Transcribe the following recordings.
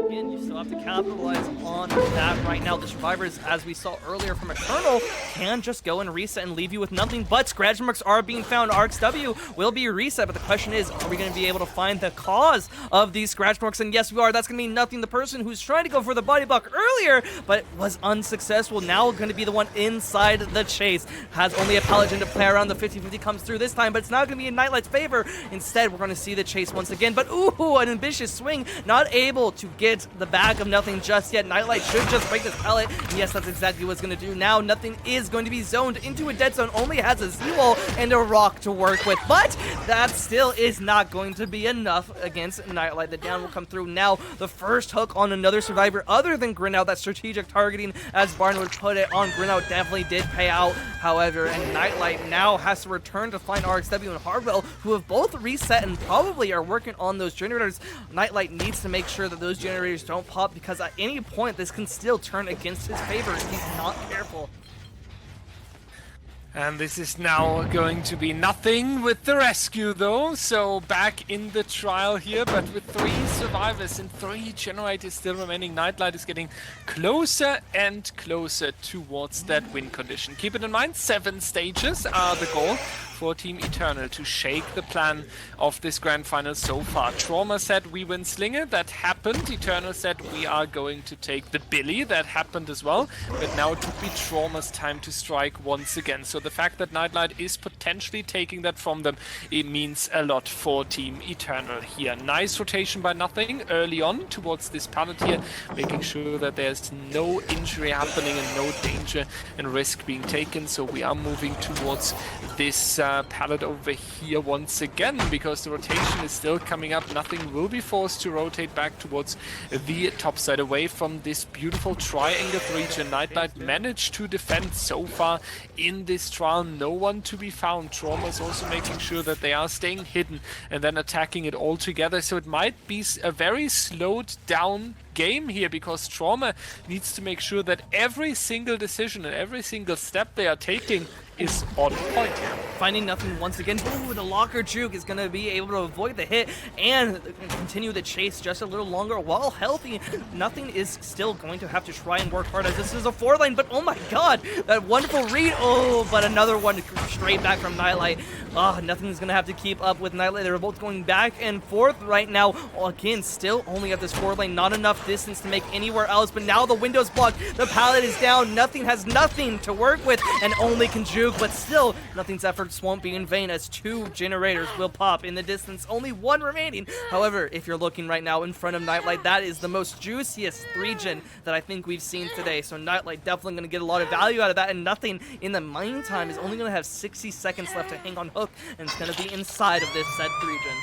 Again, you still have to capitalize on that right now. The survivors, as we saw earlier from a Cannell, can just go and reset and leave you with nothing but scratch marks are being found. RXW will be reset, but the question is, are we going to be able to find the cause of these scratch marks? And yes, we are. That's going to be nothing. The person who's trying to go for the body block earlier, but was unsuccessful, now going to be the one inside the chase. Has only a Paladin to play around. The 50-50 comes through this time, but it's not going to be in Nightlight's favor. Instead, we're going to see the chase once again, but ooh, an ambitious swing. Not able to get the back of nothing just yet. Nightlight should just break this pallet. And yes, that's exactly what it's going to do. Now, nothing is going to be zoned into a dead zone. Only has a Z-wall and a rock to work with, but that still is not going to be enough against Nightlight. The down will come through now. The first hook on another survivor other than Grinout. That strategic targeting, as Barn would put it, on Grinout definitely did pay out, however, and Nightlight now has to return to find RXW and Hardwell, who have both reset and probably are working on those generators. Nightlight needs to make sure that those generators don't pop, because at any point this can still turn against his favor if he's not careful. And this is now going to be nothing with the rescue though, so back in the trial here, but with 3 survivors and 3 generators still remaining, Nightlight is getting closer and closer towards that win condition. Keep it in mind, 7 stages are the goal for Team Eternal to shake the plan of this grand final so far. Trauma said we win Slinger, that happened. Eternal said we are going to take the Billy, that happened as well. But now it would be Trauma's time to strike once again. So the fact that Nightlight is potentially taking that from them, it means a lot for Team Eternal here. Nice rotation by Nothing early on towards this pallet here, making sure that there's no injury happening and no danger and risk being taken. So we are moving towards this pallet over here once again, because the rotation is still coming up. Nothing will be forced to rotate back towards the top side, away from this beautiful triangle region. Nightlight managed to defend so far in this trial. No one to be found. Trauma is also making sure that they are staying hidden and then attacking it all together. So it might be a very slowed down game here, because Trauma needs to make sure that every single decision and every single step they are taking is on point. Finding Nothing once again. Ooh, the locker juke is going to be able to avoid the hit and continue the chase just a little longer while healthy. Nothing is still going to have to try and work hard, as this is a 4-lane, but oh my god, that wonderful read. Oh, but another one straight back from Nightlight. Nothing's going to have to keep up with Nightlight. They're both going back and forth right now. Again, still only at this 4-lane, not enough distance to make anywhere else, but now the window's blocked. The pallet is down. Nothing has nothing to work with and only can juke, but still, Nothing's efforts won't be in vain, as 2 generators will pop in the distance. Only 1 remaining. However, if you're looking right now in front of Nightlight, that is the most juiciest 3-gen that I think we've seen today. So Nightlight definitely going to get a lot of value out of that, and Nothing in the meantime is only going to have 60 seconds left to hang on hook, and it's going to be inside of this set 3-gen.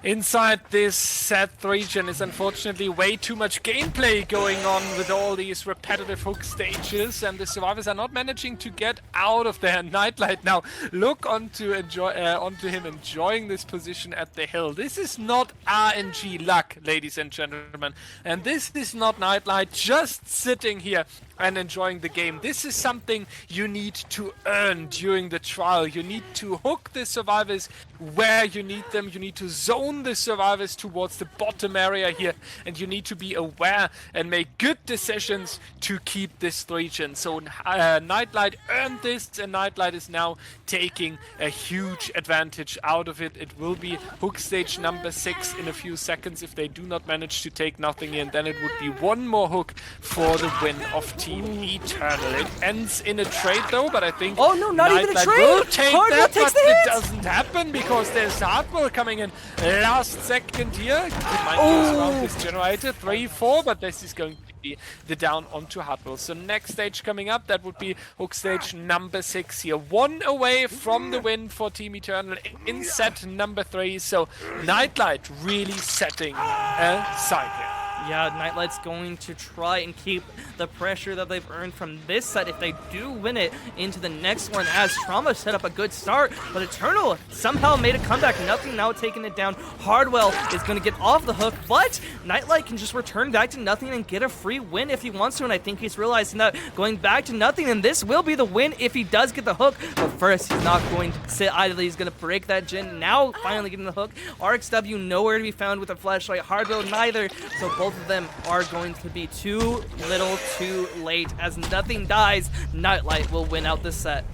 Inside this set 3-gen is unfortunately way too much gameplay going on with all these repetitive hook stages, and the survivors are not managing to get out of there. Nightlight now look onto him enjoying this position at the hill. This is not RNG luck, ladies and gentlemen, and this is not Nightlight just sitting here and enjoying the game. This is something you need to earn during the trial. You need to hook the survivors where you need them. You need to zone the survivors towards the bottom area here, and you need to be aware and make good decisions to keep this 3-gen. So Nightlight earned this, and Nightlight is now taking a huge advantage out of it. It will be hook stage number 6 in a few seconds if they do not manage to take Nothing in. Then it would be 1 more hook for the win of Team Eternal. It ends in a trade though, but I think not even a trade. Will take Hardwell that, takes but the hit. it doesn't happen because there's Hardwell coming in last second here. It might go around this generator 3-4, but this is going to be the down onto Hardwell. So next stage coming up, that would be hook stage number 6 here. 1 away from the win for Team Eternal in set number 3. So Nightlight really setting a side here. Yeah, Nightlight's going to try and keep the pressure that they've earned from this set if they do win it into the next one, as Trauma set up a good start, but Eternal somehow made a comeback. Nothing now taking it down. Hardwell is going to get off the hook, but Nightlight can just return back to nothing and get a free win if he wants to, and I think he's realizing that going back to nothing, and this will be the win if he does get the hook. But first, he's not going to sit idly. He's going to break that Jin. Now, finally getting the hook. RXW nowhere to be found with a flashlight. Hardwell neither, so both of them are going to be too little too late. As nothing dies, Nightlight will win out this set.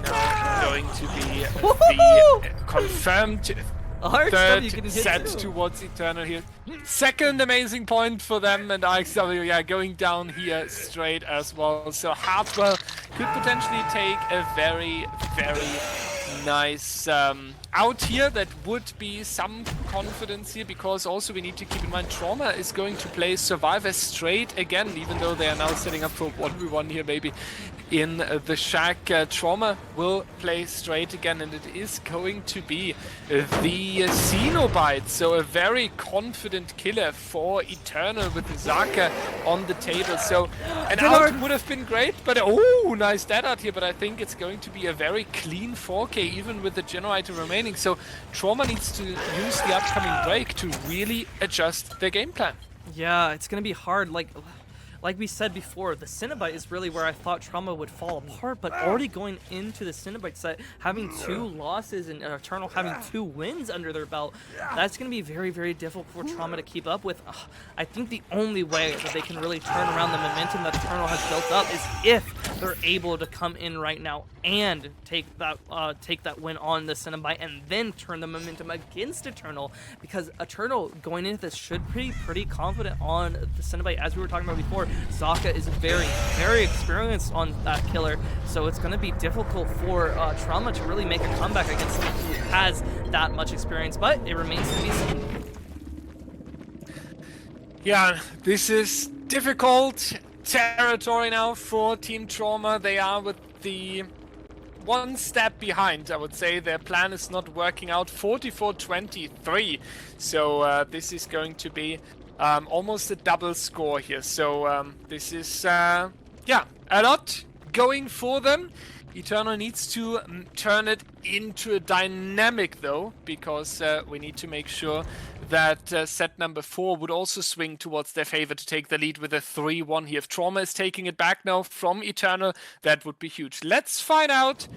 Now going to be the confirmed third set towards Eternal here. Second amazing point for them, and RXW, yeah, going down here straight as well. So Hardwell could potentially take a very, very nice out here. That would be some confidence here, because also we need to keep in mind Trauma is going to play Survivor straight again, even though they are now setting up for 1v1 here maybe in the shack. Trauma will play straight again, and it is going to be the Cenobite, so a very confident killer for Eternal with Zaka on the table. So an out would have been great, but oh, nice dead out here, but I think it's going to be a very clean 4K even with the generator remaining. So Trauma needs to use the upcoming break to really adjust their game plan. Yeah, it's gonna be hard. Like we said before, the Cenobite is really where I thought Trauma would fall apart, but already going into the Cenobite set, having 2 losses and Eternal having 2 wins under their belt, that's going to be very, very difficult for Trauma to keep up with. I think the only way that they can really turn around the momentum that Eternal has built up is if they're able to come in right now and take that win on the Cenobite and then turn the momentum against Eternal, because Eternal going into this should be pretty confident on the Cenobite. As we were talking about before, Zaka is very, very experienced on that killer, so it's going to be difficult for Trauma to really make a comeback against someone who has that much experience, but it remains to be seen. Yeah, this is difficult territory now for Team Trauma. They are with the one step behind, I would say. Their plan is not working out. 44-23, so this is going to be almost a double score here. So this is yeah, a lot going for them. Eternal needs to turn it into a dynamic though, because we need to make sure that set number 4 would also swing towards their favor to take the lead with a 3-1 here. If Trauma is taking it back now from Eternal, that would be huge. Let's find out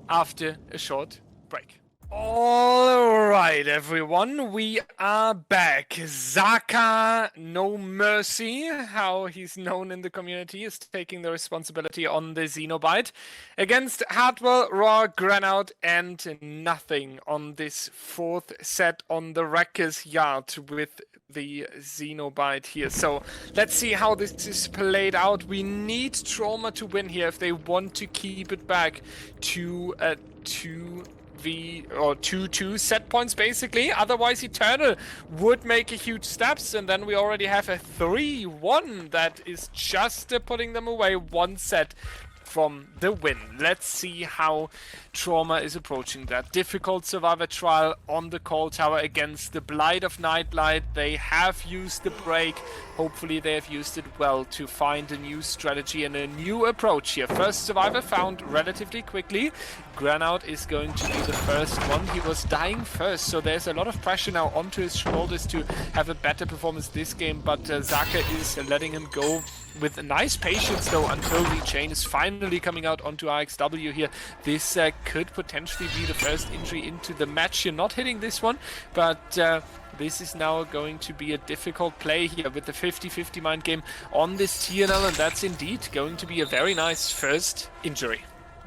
after a short break. Alright everyone, we are back. Zaka No Mercy, how he's known in the community, is taking the responsibility on the Cenobite against Hardwell, Raw, Granout, and nothing on this 4th set on the Wrecker's Yard with the Cenobite here. So let's see how this is played out. We need Trauma to win here if they want to keep it back to a 2-2 set points basically. Otherwise Eternal would make a huge steps, and then we already have a 3-1 that is just putting them away 1 set from the win. Let's see how Trauma is approaching that. Difficult Survivor trial on the call tower against the Blight of Nightlight. They have used the break. Hopefully they have used it well to find a new strategy and a new approach here. First Survivor found relatively quickly. Granout is going to be the first one. He was dying first, so there's a lot of pressure now onto his shoulders to have a better performance this game, but Zaka is letting him go with a nice patience though until the chain is finally coming out onto RXW here. This could potentially be the first injury into the match. You're not hitting this one, but this is now going to be a difficult play here with the 50-50 mind game on this TNL, and that's indeed going to be a very nice first injury.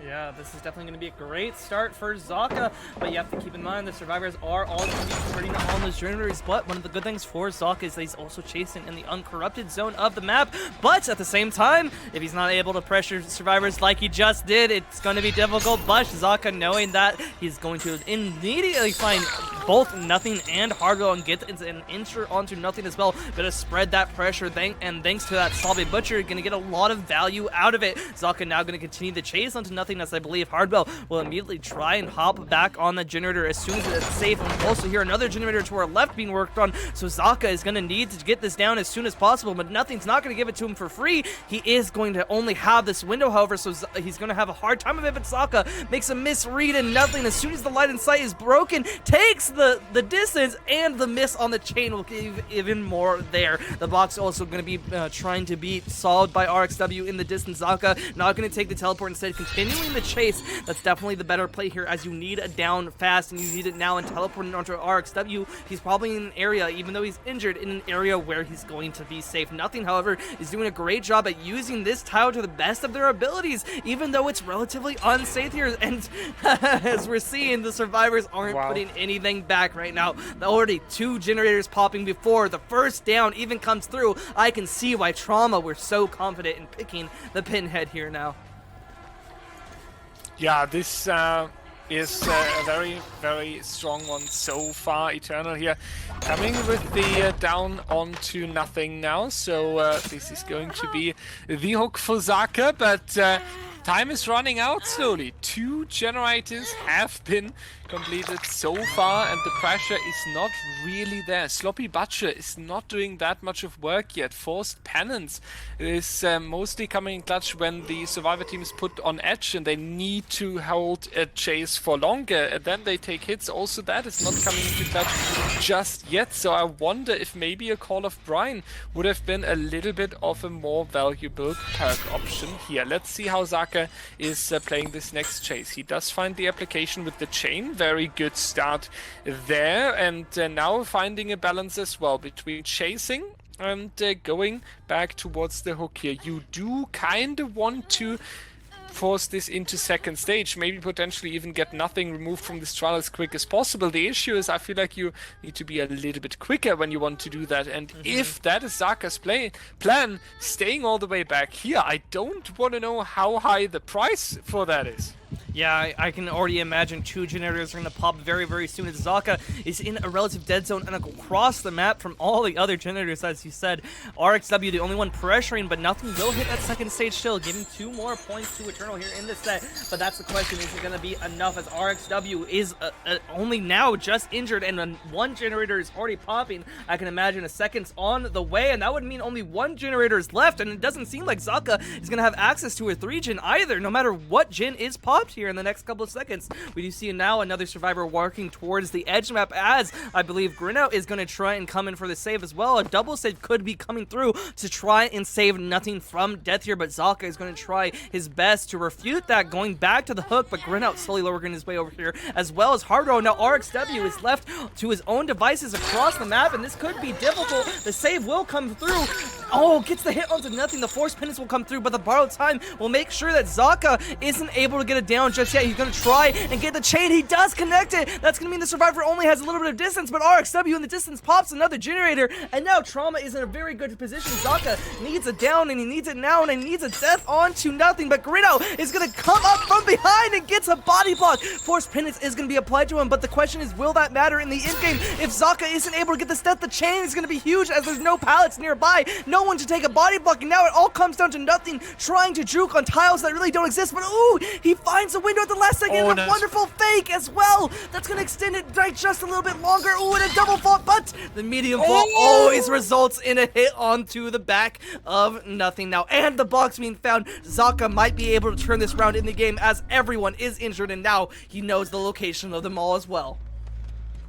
Yeah, this is definitely going to be a great start for Zaka, but you have to keep in mind the survivors are all going to be turning on those generators, but one of the good things for Zaka is that he's also chasing in the uncorrupted zone of the map, but at the same time, if he's not able to pressure survivors like he just did, it's going to be difficult. But Zaka, knowing that, he's going to immediately find both Nothing and Hardwell and get an insert onto Nothing as well. Gonna spread that pressure, and thanks to that Solid Butcher, gonna get a lot of value out of it. Zaka now gonna continue the chase onto Nothing, as I believe Hardwell will immediately try and hop back on the generator as soon as it's safe. And we also hear another generator to our left being worked on, so Zaka is gonna need to get this down as soon as possible, but Nothing's not gonna give it to him for free. He is going to only have this window, however, so he's gonna have a hard time of it, but Zaka makes a misread, and Nothing, as soon as the light in sight is broken, takes the distance, and the miss on the chain will give even more there. The box also going to be trying to be solved by RXW in the distance. Zaka not going to take the teleport, instead continuing the chase. That's definitely the better play here, as you need a down fast, and you need it now, and teleporting onto RXW. He's probably in an area, even though he's injured, in an area where he's going to be safe. Nothing, however, is doing a great job at using this tile to the best of their abilities, even though it's relatively unsafe here. And as we're seeing, the survivors aren't putting anything back right now. Already 2 generators popping before the first down even comes through. I can see why Trauma were so confident in picking the pinhead here now. Yeah, this is a very, very strong one so far. Eternal here coming with the down onto Nothing now. So this is going to be the hook for Zaka, but time is running out slowly. 2 generators have been completed so far, and the pressure is not really there. Sloppy Butcher is not doing that much of work yet. Forced Penance is mostly coming in clutch when the Survivor team is put on edge and they need to hold a chase for longer, and then they take hits. Also, that is not coming into clutch just yet, so I wonder if maybe a Call of Brine would have been a little bit of a more valuable perk option here. Let's see how Zaka is playing this next chase. He does find the application with the chain. Very good start there, and now finding a balance as well between chasing and going back towards the hook here. You do kind of want to force this into second stage, maybe potentially even get Nothing removed from this trial as quick as possible. The issue is I feel like you need to be a little bit quicker when you want to do that, and if that is Zaka's plan, staying all the way back here, I don't want to know how high the price for that is. Yeah, I can already imagine 2 generators are going to pop very, very soon, as Zaka is in a relative dead zone and across the map from all the other generators, as you said. RXW, the only one pressuring, but Nothing will hit that second stage still, giving 2 more points to Eternal here in this set. But that's the question, is it going to be enough, as RXW is only now just injured, and 1 generator is already popping. I can imagine a second's on the way, and that would mean only 1 generator is left, and it doesn't seem like Zaka is going to have access to a 3 gen either, no matter what gen is popped here in the next couple of seconds. We do see now another survivor walking towards the edge map, as I believe Grinout is going to try and come in for the save as well. A double save could be coming through to try and save Nothing from death here, but Zaka is going to try his best to refute that, going back to the hook, but Grinout slowly lowering his way over here, as well as Hardro. Now RXW is left to his own devices across the map, and this could be difficult. The save will come through. Oh, gets the hit onto Nothing. The force penance will come through, but the borrowed time will make sure that Zaka isn't able to get it down just yet. He's going to try and get the chain. He does connect it. That's going to mean the survivor only has a little bit of distance, but RXW in the distance pops another generator, and now Trauma is in a very good position. Zaka needs a down, and he needs it now, and he needs a death onto Nothing, but Grino is going to come up from behind and gets a body block. Force penance is going to be applied to him, but the question is, will that matter in the end game? If Zaka isn't able to get this death, the chain is going to be huge, as there's no pallets nearby, no one to take a body block, and now it all comes down to Nothing trying to juke on tiles that really don't exist, but ooh, he finds a window at the last second. Oh, nice. A wonderful fake as well. That's going to extend it right just a little bit longer. Ooh, and a double fault, but the medium fault always results in a hit onto the back of Nothing now. And the box being found, Zaka might be able to turn this round in the game, as everyone is injured, and now he knows the location of them all as well.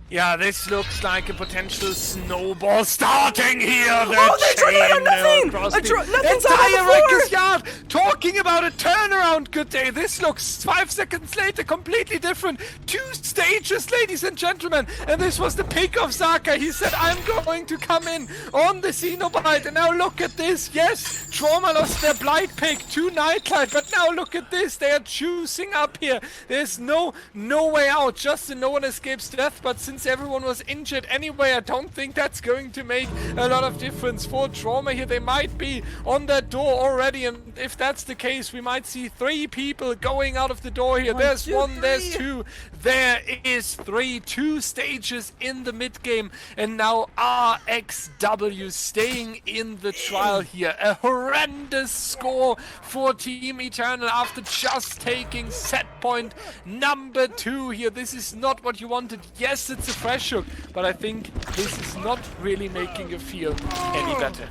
Yeah, this looks like a potential snowball starting here. They tried Nothing! Nothing's entire Rikers yard talking about a turnaround. Good day. This looks 5 seconds later completely different. 2 stages, ladies and gentlemen. And this was the pick of Zaka. He said, I'm going to come in on the Cenobite. And now look at this. Yes, Trauma lost their Blight pick to Nightlight. But now look at this. They are choosing up here. There's no way out. Just no one escapes death. But since everyone was injured anyway, I don't think that's going to make a lot of difference for Trauma here. They might be on that door already, and if that's the case, we might see 3 people going out of the door here. There's 1, there's 2, there is 3. 2 stages in the mid game, and now RXW staying in the trial here. A horrendous score for Team Eternal after just taking set point number 2 here. This is not what you wanted. Yes, it's a fresh hook, but I think this is not really making you feel any better.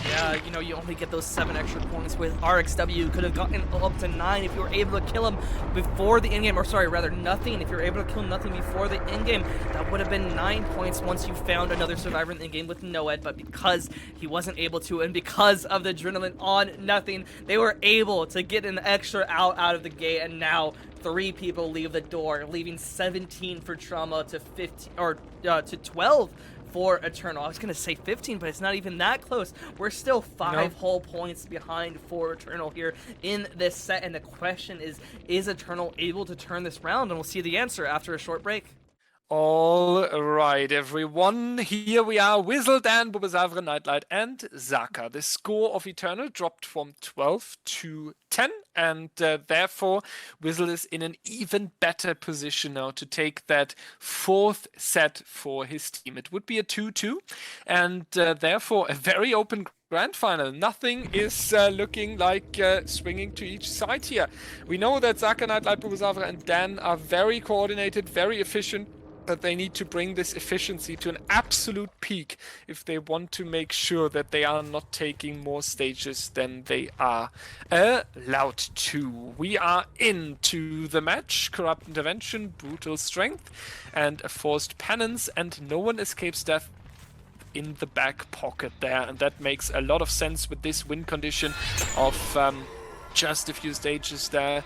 Yeah, you know, you only get those 7 extra points with RXW. Could have gotten up to 9 if you were able to kill him before the in-game, or sorry, rather nothing. If you were able to kill nothing before the in-game, that would have been 9 points once you found another survivor in the in-game with Noed. But because he wasn't able to, and because of the adrenaline on nothing, they were able to get an extra out of the gate, and now 3 people leave the door, leaving 17 for Trauma to 15 or to 12 for Eternal. I was gonna say 15, but it's not even that close. We're still 5 whole points behind for Eternal here in this set, and the question is Eternal able to turn this round? And we'll see the answer after a short break. All right, everyone. Here we are. Whizzle, Dan, Bubasavra, Nightlight, and Zaka. The score of Eternal dropped from 12 to 10, and therefore Whizzle is in an even better position now to take that 4th set for his team. It would be a 2-2, and therefore a very open grand final. Nothing is looking like swinging to each side here. We know that Zaka, Nightlight, Bubasavra, and Dan are very coordinated, very efficient, but they need to bring this efficiency to an absolute peak if they want to make sure that they are not taking more stages than they are allowed to. We are into the match. Corrupt Intervention, Brutal Strength, and a Forced Penance, and no one escapes death in the back pocket there, and that makes a lot of sense with this win condition of just a few stages there,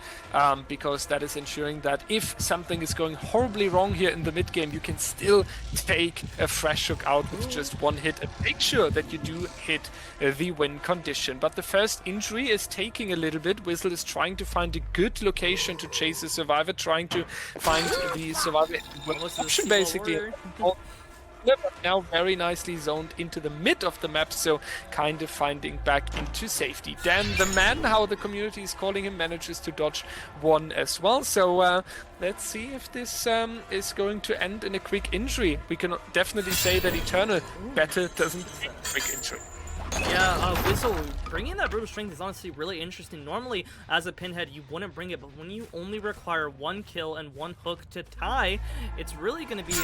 because that is ensuring that if something is going horribly wrong here in the mid game, you can still take a fresh hook out with just 1 hit and make sure that you do hit the win condition. But the first injury is taking a little bit. Whizzle is trying to find a good location to chase the survivor, trying to find the survivor option basically. But now very nicely zoned into the mid of the map, so kind of finding back into safety. Dan the Man, how the community is calling him, manages to dodge 1 as well. So let's see if this is going to end in a quick injury. We can definitely say that Eternal better doesn't take a quick injury. Yeah, Whizzle, bringing that Brutal Strength is honestly really interesting. Normally, as a Pinhead, you wouldn't bring it, but when you only require 1 kill and 1 hook to tie, it's really going to be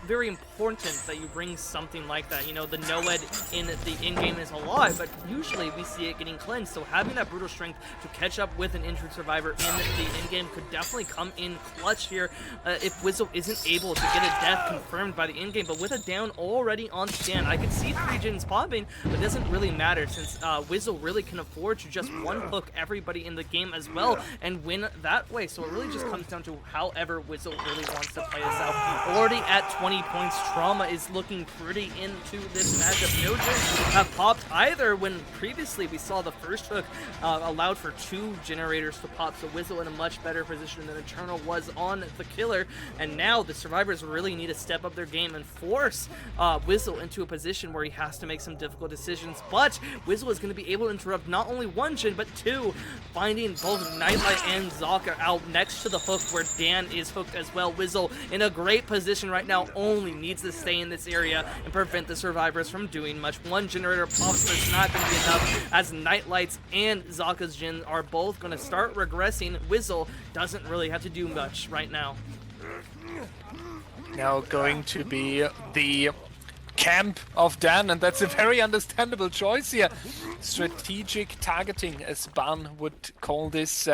very important that you bring something like that. You know, the Noed in the in-game is a lot, but usually we see it getting cleansed, so having that Brutal Strength to catch up with an injured survivor in the in-game could definitely come in clutch here if Whizzle isn't able to get a death confirmed by the in-game. But with a down already on stand, I could see 3 gens popping, but it doesn't really matter since Whizzle really can afford to just 1 hook everybody in the game as well and win that way. So it really just comes down to however Whizzle really wants to play this out. Already at 20 points, Trauma is looking pretty into this matchup. No gens have popped either, when previously we saw the first hook allowed for 2 generators to pop, so Whizzle in a much better position than Eternal was on the killer, and now the survivors really need to step up their game and force Whizzle into a position where he has to make some difficult decisions. But Whizzle is going to be able to interrupt not only 1 gen but 2, finding both Nightlight and Zaka out next to the hook where Dan is hooked as well. Whizzle in a great position right now, only needs to stay in this area and prevent the survivors from doing much. 1 generator pops, but it's not going to be enough, as Nightlight's and Zaka's gen are both going to start regressing. Whizzle doesn't really have to do much right now. Now going to be the camp of Dan, and that's a very understandable choice here. Strategic targeting, as Barn would call this,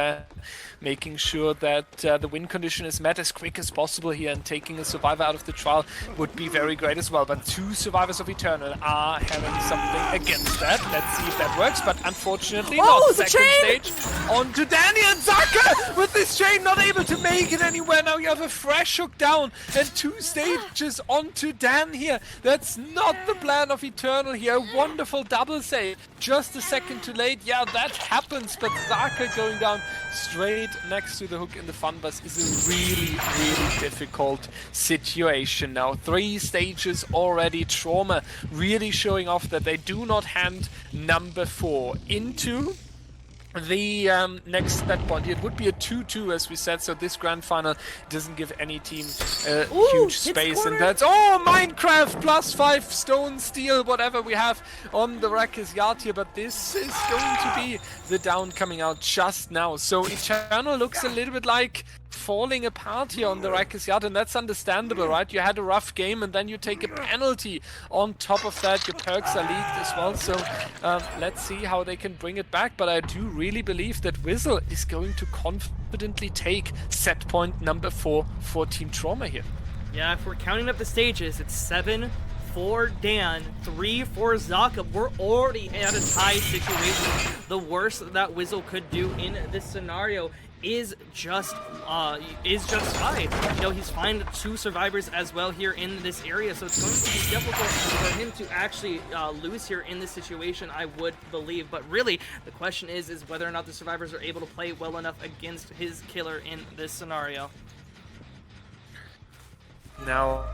making sure that the win condition is met as quick as possible here, and taking a survivor out of the trial would be very great as well. But 2 survivors of Eternal are having something against that. Let's see if that works, but unfortunately not. Second stage onto Danny, and Zaka with this chain not able to make it anywhere. Now you have a fresh hook down and 2 stages onto Dan here. That's is not the plan of Eternal here. Wonderful double save. Just a second too late. Yeah, that happens, but Zaka going down straight next to the hook in the fun bus is a really, really difficult situation now. 3 stages already. Trauma really showing off that they do not hand number 4 into the next set point. It would be a 2-2 as we said, so this grand final doesn't give any team huge space, and that's Minecraft +5 stone, steel, whatever we have on the Rackers yard here, but this is going to be the down coming out just now. So Eternal looks a little bit like falling apart here on the Rackers yard, and that's understandable, right? You had a rough game and then you take a penalty on top of that. Your perks are leaked as well, so let's see how they can bring it back, but I do really believe that Whistle is going to confidently take set point number 4 for Team Trauma here. Yeah, if we're counting up the stages, it's 7 for Dan, 3 for Zaka. We're already at a tie situation. The worst that Whistle could do in this scenario is just tied. You know, he's finding 2 survivors as well here in this area, so it's going to be difficult for him to actually lose here in this situation, I would believe. But really, the question is whether or not the survivors are able to play well enough against his killer in this scenario. Now,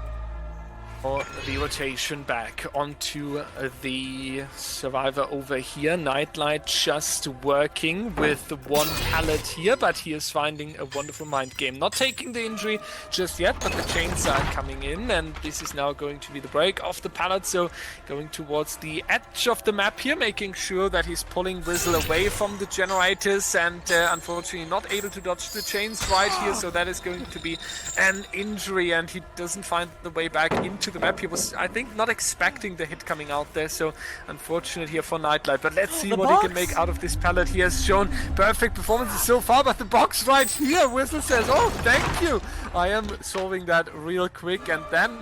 the rotation back onto the survivor over here. Nightlight just working with 1 pallet here, but he is finding a wonderful mind game. Not taking the injury just yet, but the chains are coming in, and this is now going to be the break of the pallet. So going towards the edge of the map here, making sure that he's pulling Whistle away from the generators, and unfortunately not able to dodge the chains right here. So that is going to be an injury, and he doesn't find the way back into the map. He was, I think, not expecting the hit coming out there, so unfortunate here for Nightlight. But let's see what he can make out of this pallet. He has shown perfect performances so far, but the box right here, Whistle says, oh, thank you. I am solving that real quick, and then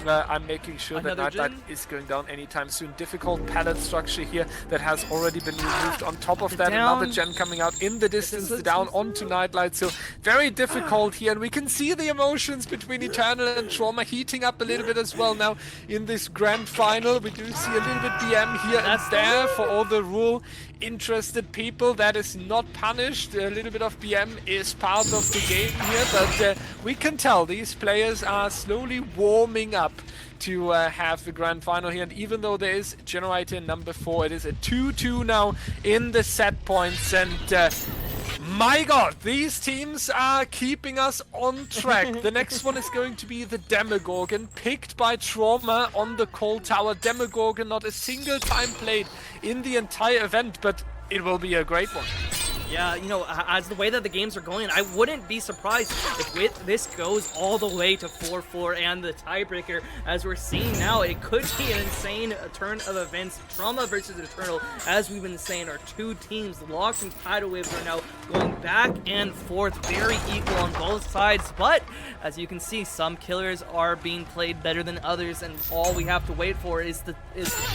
I'm making sure that Nightlight is going down anytime soon. Difficult pallet structure here that has already been removed. On top of that, another gen coming out in the distance, down onto Nightlight. So very difficult here, and we can see the emotions between Eternal and Trauma heating up a little bit as well now in this grand final. We do see a little bit BM here and there for all the rule interested people. That is not punished. A little bit of BM is part of the game here, but we can tell these players are slowly warming up to have the grand final here. And even though there is generator number 4, it is a 2-2 now in the set points, and my god, these teams are keeping us on track. The next one is going to be the Demogorgon, picked by Trauma on the Cold Tower. Demogorgon not a single time played in the entire event, but it will be a great one. Yeah, you know, as the way that the games are going, I wouldn't be surprised if this goes all the way to 4-4 and the tiebreaker. As we're seeing now, it could be an insane turn of events. Trauma versus Eternal, as we've been saying, are 2 teams locked in tidal waves right now, going back and forth, very equal on both sides. But as you can see, some killers are being played better than others, and all we have to wait for is the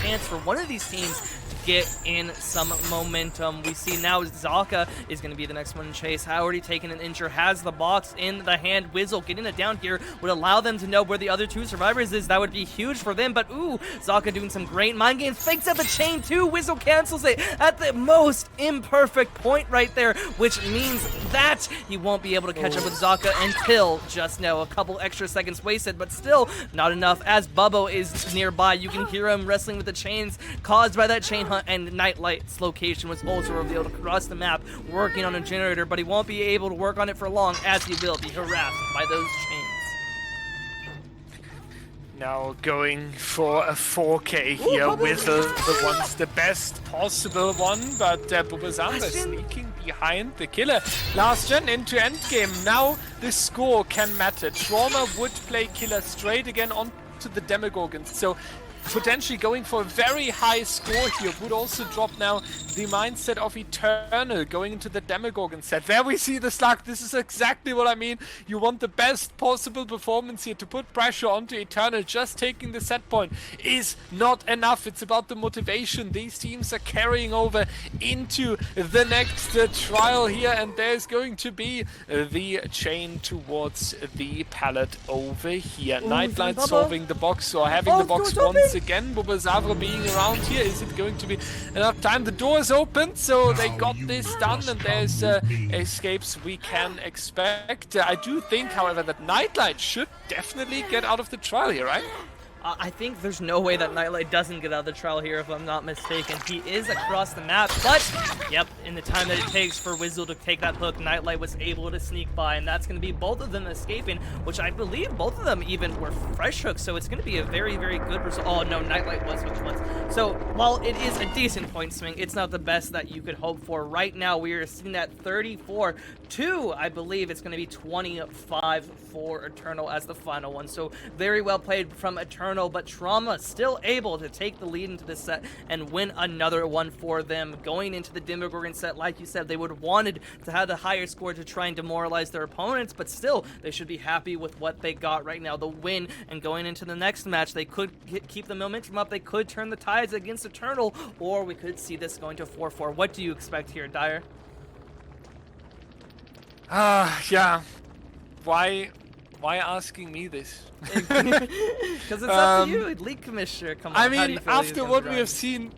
chance for one of these teams to get in some momentum. We see now Zaka is going to be the next one in chase. Already taken an injure, has the box in the hand. Whistle getting it down here would allow them to know where the other 2 survivors is. That would be huge for them, but ooh, Zaka doing some great mind games. Fakes at the chain too. Whistle cancels it at the most imperfect point right there, which means that he won't be able to catch up with Zaka until just now. A couple extra seconds wasted, but still not enough, as Bubbo is nearby. You can hear him wrestling with the chains caused by that chain hunt, and Nightlight's location was also revealed across the map, working on a generator, but he won't be able to work on it for long, as he will be harassed by those chains. Now going for a 4K here with the best possible one, but Bubazanda sneaking behind the killer. Last gen into end game. Now the score can matter. Trauma would play killer straight again onto the Demogorgon, so potentially going for a very high score here would also drop now the mindset of Eternal going into the Demogorgon set. There we see the slug. This is exactly what I mean. You want the best possible performance here to put pressure onto Eternal. Just taking the set point is not enough. It's about the motivation these teams are carrying over into the next trial here, and there's going to be the chain towards the pallet over here. Nightlight solving the box, or having the box once once again. Bubazavra being around here. Is it going to be enough time? The door is open, so they got this done, and there's escapes we can expect. I do think, however, that Nightlight should definitely get out of the trial here, right? I think there's no way that Nightlight doesn't get out of the trial here, if I'm not mistaken. He is across the map, but, yep, in the time that it takes for Wizzle to take that hook, Nightlight was able to sneak by, and that's going to be both of them escaping, which I believe both of them even were fresh hooks, so it's going to be a very, very good result. Oh, no, Nightlight was hooked once. So, while it is a decent point swing, it's not the best that you could hope for. Right now, we are seeing that 34-2, I believe it's going to be 25 for Eternal as the final one, so very well played from Eternal. But Trauma still able to take the lead into this set and win another one for them. Going into the Demogorgon set, like you said, they would have wanted to have the higher score to try and demoralize their opponents, but still, they should be happy with what they got right now, the win. And going into the next match, they could keep the momentum up, they could turn the tides against Eternal, or we could see this going to 4-4. What do you expect here, Dyer? Yeah. Why asking me this? Because it's up to you, League Commissioner. Come on. I mean, after what we have seen,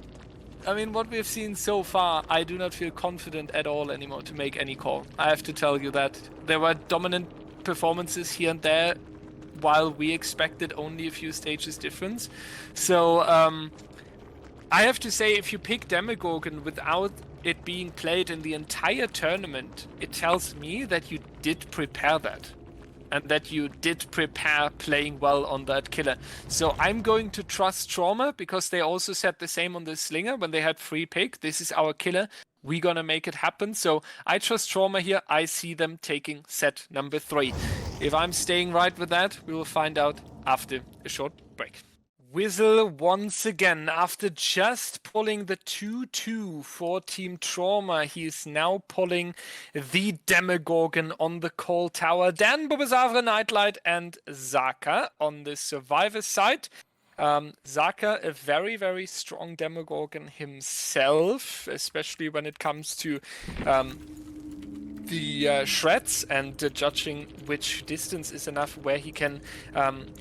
so far, I do not feel confident at all anymore to make any call. I have to tell you that there were dominant performances here and there, while we expected only a few stages difference. So I have to say, if you pick Demogorgon without it being played in the entire tournament, it tells me that you did prepare that. And that you did prepare playing well on that killer. So I'm going to trust Trauma, because they also said the same on the Slinger when they had free pick. This is our killer. We're gonna make it happen. So I trust Trauma here. I see them taking set number 3. If I'm staying right with that, we will find out after a short break. Wizzle once again, after just pulling the 2-2 for Team Trauma, he is now pulling the Demogorgon on the call tower. Dan, Bubazavra, Nightlight, and Zaka on the survivor side. Zaka, a very, very strong Demogorgon himself, especially when it comes to the shreds and judging which distance is enough where he can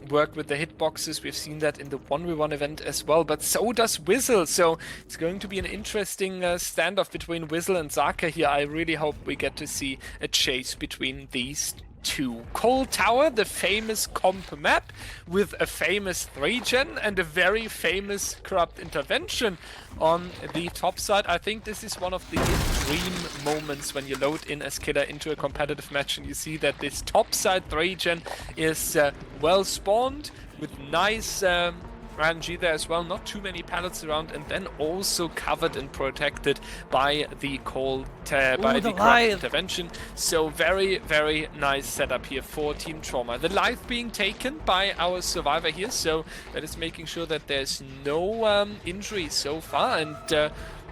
work with the hitboxes. We've seen that in the 1v1 event as well, but so does Wizzle. So it's going to be an interesting standoff between Wizzle and Zaka here. I really hope we get to see a chase between these two. Cold Tower, the famous comp map with a famous 3-gen and a very famous corrupt intervention on the top side. I think this is one of the dream moments when you load in as killer into a competitive match and you see that this top side 3-gen is well spawned with nice RNG there as well, not too many pallets around, and then also covered and protected by the cold corrupt intervention. So very, very nice setup here for Team Trauma. The life being taken by our survivor here, so that is making sure that there's no injuries so far. And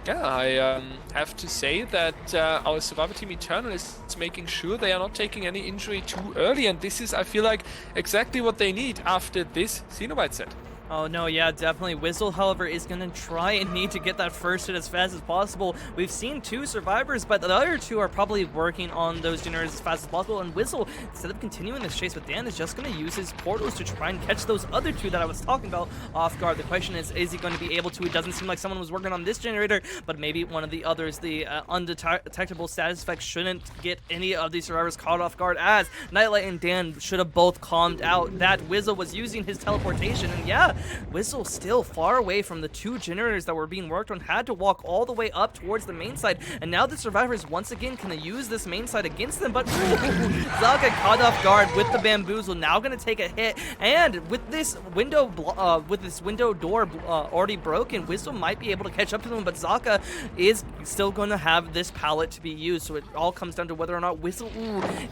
yeah, I have to say that our survivor team Eternal is making sure they are not taking any injury too early, and this is, I feel like, exactly what they need after this Cenobite set. Oh no, yeah, definitely. Wizzle, however, is going to try and need to get that first hit as fast as possible. We've seen 2 survivors, but the other 2 are probably working on those generators as fast as possible. And Wizzle, instead of continuing this chase with Dan, is just going to use his portals to try and catch those other 2 that I was talking about off guard. The question is he going to be able to? It doesn't seem like someone was working on this generator, but maybe one of the others. The undetectable status effect shouldn't get any of these survivors caught off guard, as Nightlight and Dan should have both calmed out that Wizzle was using his teleportation. And yeah, Wizzle still far away from the 2 generators that were being worked on, had to walk all the way up towards the main side, and now the survivors once again can use this main side against them, but Zaga caught off guard with the bamboozle, now going to take a hit, and with this window door already broken, Wizzle might be able to catch up to them, but Zaka is still going to have this pallet to be used, so it all comes down to whether or not Wizzle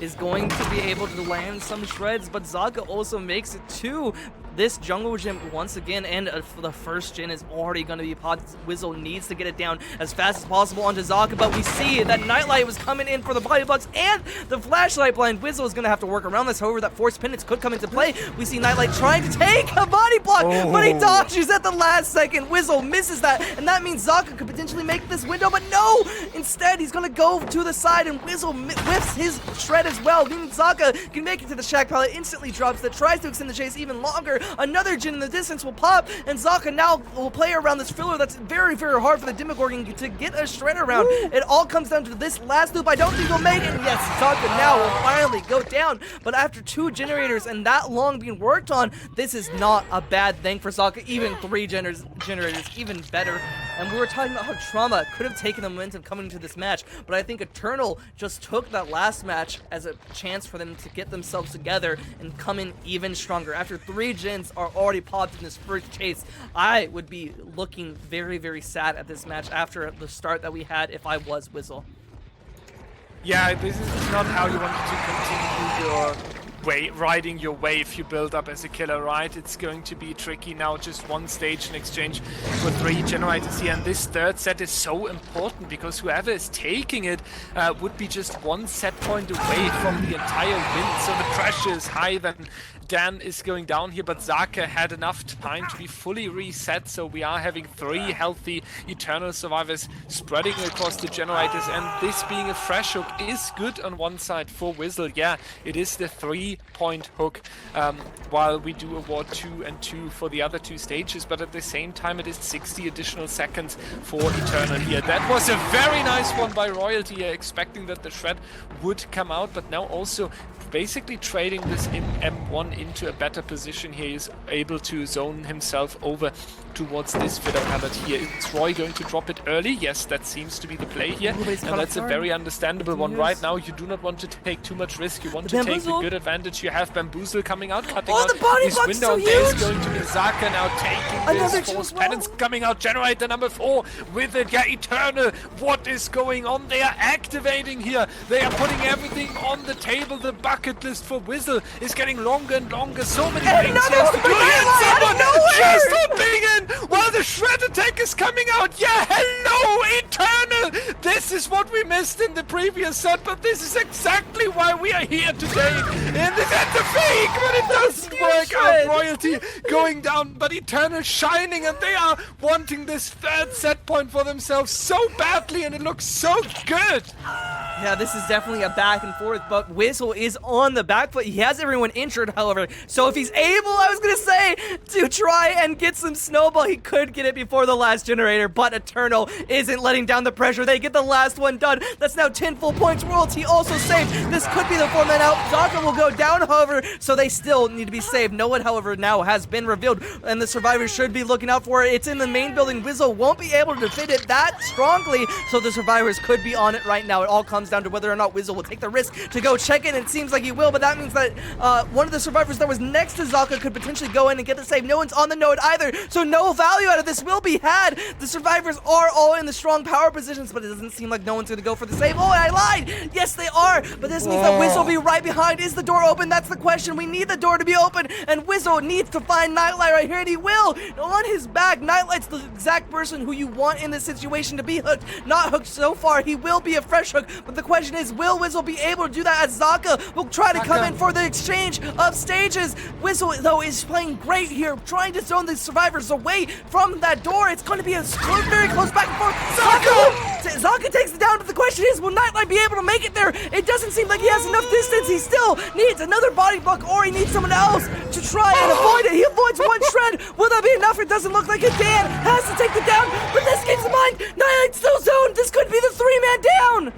is going to be able to land some shreds, but Zaga also makes it to this jungle gym once again, and the first gen is already going to be popped. Wizzle needs to get it down as fast as possible onto Zaka, but we see that Nightlight was coming in for the body blocks and the flashlight blind. Wizzle is going to have to work around this, however that force pendants could come into play. We see Nightlight trying to take a body block, but he dodges at the last second. Wizzle misses that, and that means Zaka could potentially make this window, but no! Instead, he's going to go to the side, and Wizzle whiffs his shred as well. Then Zaka can make it to the shack pallet, instantly drops that, tries to extend the chase even longer, Another Jin in the distance will pop, and Zaka now will play around this filler that's very, very hard for the Demogorgon to get a shredder around. It all comes down to this last loop. I don't think he'll make it. And yes, Zaka now will finally go down, but after 2 generators and that long being worked on, this is not a bad thing for Zaka. Even 3 generators, even better. And we were talking about how Trauma could have taken the momentum coming into this match, but I think Eternal just took that last match as a chance for them to get themselves together and come in even stronger. After 3 gens are already popped in this first chase, I would be looking very, very sad at this match after the start that we had if I was Whizzle. Yeah, this is not how you want to continue your riding your wave you build up as a killer, right? It's going to be tricky now, just 1 stage in exchange for 3 generators here, and this 3rd set is so important because whoever is taking it would be just 1 set point away from the entire win, so the pressure is high. Then Dan is going down here, but Zaka had enough time to be fully reset, so we are having 3 healthy Eternal survivors spreading across the generators, and this being a fresh hook is good on one side for Whizzle. Yeah, it is the 3-point hook, while we do award 2 and 2 for the other 2 stages, but at the same time it is 60 additional seconds for Eternal here. That was a very nice one by Royalty, expecting that the shred would come out, but now also basically trading this M1 into a better position here. He's able to zone himself over towards this filler pallet here. Is Roy going to drop it early? Yes, that seems to be the play here, and that's a very understandable one. Right now you do not want to take too much risk, you want to take the good advantage. You have Bamboozle coming out, cutting out this window, and there's going to be Zaka now taking this force penance coming out. Generator number 4 with it. Yeah, Eternal, what is going on? They are activating here, they are putting everything on the table. The bucket list for Whizzle is getting longer and longer. So many things he has to do, and someone just hopping in while the shred attack is coming out. Yeah, hello Eternal, this is what we missed in the previous set, but this is exactly why we are here today. And it's a fake, but it doesn't work out. Royalty going down, but Eternal shining, and they are wanting this 3rd set point for themselves so badly, and it looks so good. Yeah, this is definitely a back and forth, but Whizzle is on the back foot. He has everyone injured, however, so if he's able, I was gonna say, to try and get some snowball, he could get it before the last generator, but Eternal isn't letting down the pressure. They get the last one done. That's now 10 full points. Royalty also saved. This could be the 4-man out. Zaka will go down, however, so they still need to be saved. No one, however, now has been revealed, and the survivors should be looking out for it. It's in the main building. Whizzle won't be able to defend it that strongly, so the survivors could be on it right now. It all comes down to whether or not Whizzle will take the risk to go check it. It seems like he will, but that means that one of the survivors that was next to Zaka could potentially go in and get the save. No one's on the node either, so no value out of this will be had. The survivors are all in the strong power positions, but it doesn't seem like no one's going to go for the save. Oh, I lied! Yes, they are, but this means that Whizzle will be right behind. Is the door open? That's the question. We need the door to be open, and Whizzle needs to find Nightlight right here, and he will. On his back, Nightlight's the exact person who you want in this situation to be hooked. Not hooked so far. He will be a fresh hook, but the question is, will Whizzle be able to do that, as Zaka will try to come in for the exchange of stages? Whizzle, though, is playing great here, trying to zone the survivors away from that door. It's going to be a very close back and forth. Zaka takes it down, but the question is, will Nightlight be able to make it there? It doesn't seem like he has enough distance. He still needs another body block, or he needs someone else to try and avoid it. He avoids 1 shred. Will that be enough? It doesn't look like it. Dan has to take it down, but this keeps in mind, Nightlight's still zoned. This could be the 3-man down.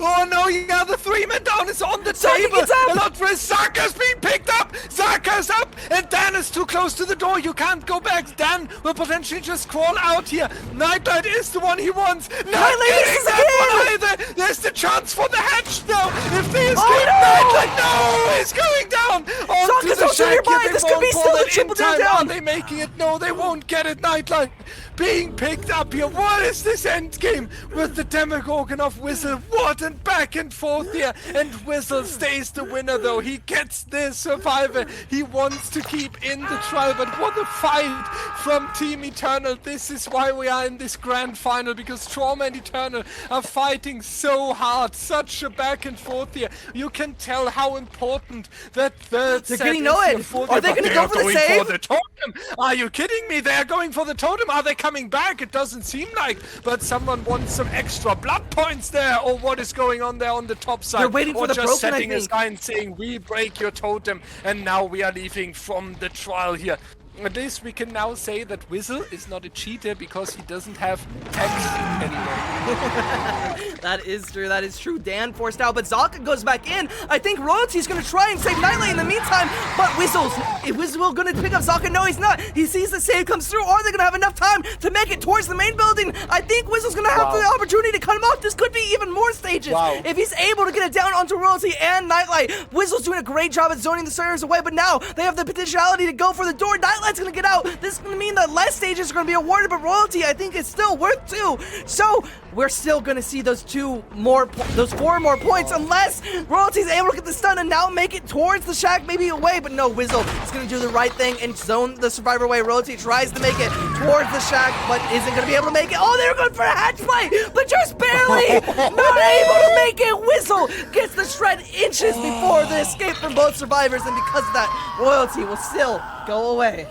Oh no, yeah, the 3-man down is on the table. A lot risk. Zaka's being picked up. Zaka's up, and Dan is too close to the door. You can't go back. Dan will potentially just crawl out here. Nightlight is the one he wants. Not getting that one either. There's the chance for the hatch though. If they escape, Nightlight, no, he's going down. Onto the shack here. This could be still the triple down. Are they making it? No, they won't get it. Nightlight being picked up here. What is this end game with the Demogorgon of Whizzle? What a back and forth here, and Whizzle stays the winner though. He gets this survivor he wants to keep in the trial, but what a fight from Team Eternal. This is why we are in this grand final, because Trauma and Eternal are fighting so hard. Such a back and forth here. You can tell how important that 3rd set is red. Are they going to go for the save? For the totem. Are you kidding me? They're going for the totem. Are they coming back? It doesn't seem like. But someone wants some extra blood points there. Or what is going on there on the top side? They're waiting for the just broken, setting I a think. sign saying, we break your totem. And now we are leaving from the trial here. At least we can now say that Whistle is not a cheater because he doesn't have X anymore. That is true. That is true. Dan forced out, but Zaka goes back in. I think Royalty's going to try and save Nightlight in the meantime, but is Whistle going to pick up Zaka? No, he's not. He sees the save comes through. Are they going to have enough time to make it towards the main building? I think Whistle's going to have the opportunity to cut him off. This could be even more stages if he's able to get it down onto Royalty and Nightlight. Whistle's doing a great job at zoning the Slayers away, but now they have the potentiality to go for the door. Nightlight's going to get out. This is going to mean that less stages are going to be awarded, but Royalty, I think, is still worth 2. So we're still going to see those 4 more points unless Royalty's able to get the stun and now make it towards the shack, maybe away. But no, Whistle is going to do the right thing and zone the survivor away. Royalty tries to make it towards the shack, but isn't going to be able to make it. Oh, they're going for a hatch play, but just barely not able to make it. Whistle gets the shred inches before the escape from both survivors, and because of that, Royalty will still go away.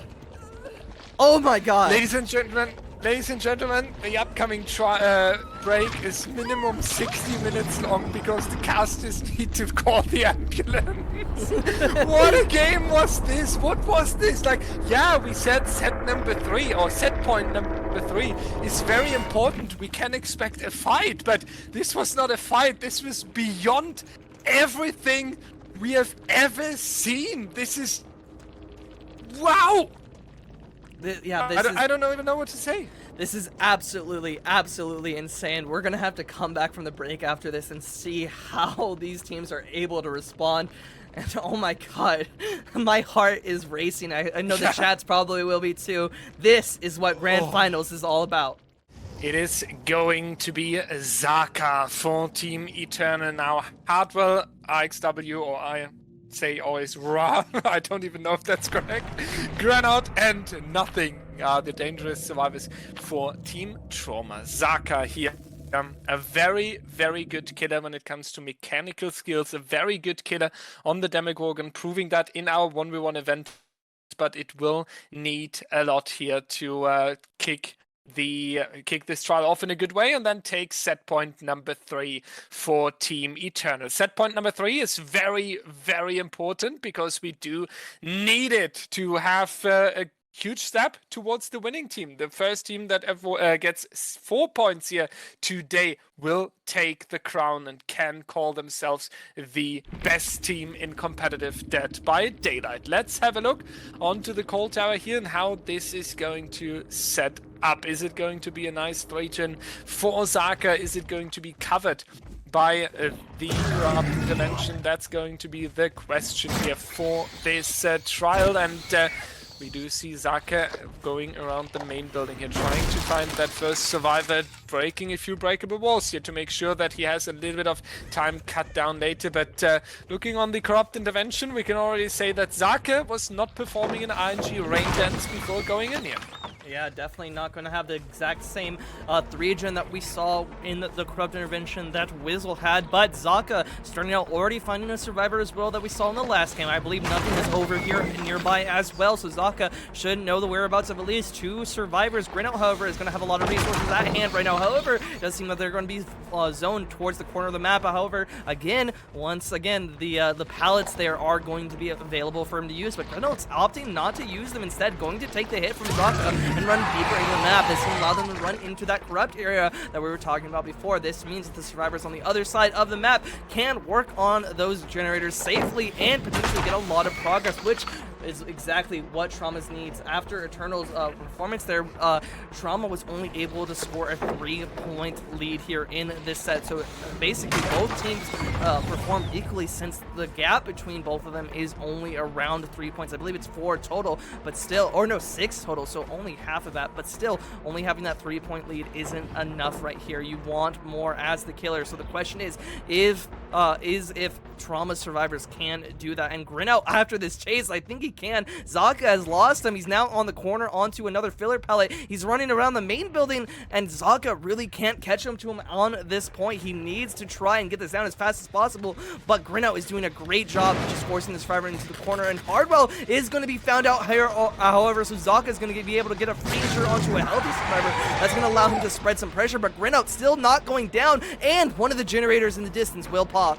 Oh my god. Ladies and gentlemen, the upcoming break is minimum 60 minutes long because the casters need to call the ambulance. What a game was this? What was this? Like, yeah, we said set number 3 or set point number 3 is very important. We can expect a fight, but this was not a fight. This was beyond everything we have ever seen. This is... wow! I don't even know what to say. This is absolutely insane. We're going to have to come back from the break after this and see how these teams are able to respond. And oh my god, my heart is racing. I know the chats probably will be too. This is what Grand Finals is all about. It is going to be Zaka for Team Eternal now. Hardwell, RXW, or I say always Ra. I don't even know if that's correct. Granite and Nothing are the dangerous survivors for Team Trauma. Zaka here. A very, very good killer when it comes to mechanical skills. A very good killer on the Demogorgon, proving that in our 1v1 event. But it will need a lot here to kick this trial off in a good way and then take set point number 3 for Team Eternal. Set point number 3 is very, very important because we do need it to have a huge step towards the winning team. The first team that ever gets 4 points here today will take the crown and can call themselves the best team in competitive Dead by Daylight. Let's have a look onto the call tower here and how this is going to set up. Is it going to be a nice 3-gen for Zaka? Is it going to be covered by the corrupt dimension? That's going to be the question here for this trial. And we do see Zaka going around the main building here, trying to find that first survivor, breaking a few breakable walls here to make sure that he has a little bit of time cut down later. But looking on the corrupt intervention, we can already say that Zaka was not performing an RNG rain dance before going in here. Yeah, definitely not going to have the exact same 3-gen that we saw in the corrupt intervention that Whistle had, but Zaka starting out already finding a survivor as well that we saw in the last game. I believe Nothing is over here nearby as well, so Zaka should know the whereabouts of at least 2 survivors. Granite, however, is going to have a lot of resources at hand right now. However, it does seem that they're going to be zoned towards the corner of the map. However, once again, the pallets there are going to be available for him to use, but Granite's opting not to use them, instead going to take the hit from Zaka and run deeper into the map. This will allow them to run into that corrupt area that we were talking about before. This means that the survivors on the other side of the map can work on those generators safely and potentially get a lot of progress, which is exactly what Trauma's needs. After Eternal's performance there, Trauma was only able to score a 3-point lead here in this set. So basically both teams performed equally, since the gap between both of them is only around 3 points. I believe it's 4 total, but still, or no, 6 total, so only half of that, but still only having that 3-point lead isn't enough right here. You want more as the killer. So the question is, if is if Trauma survivors can do that. And Grinout, after this chase, I think he can. Zaka has lost him. He's now on the corner onto another filler pellet. He's running around the main building, and Zaka really can't catch him on this point. He needs to try and get this down as fast as possible, but Grinout is doing a great job of just forcing the survivor into the corner, and Hardwell is going to be found out here, however, so Zaka is going to be able to get a finisher onto a healthy survivor. That's going to allow him to spread some pressure, but Grinout still not going down, and one of the generators in the distance will pop.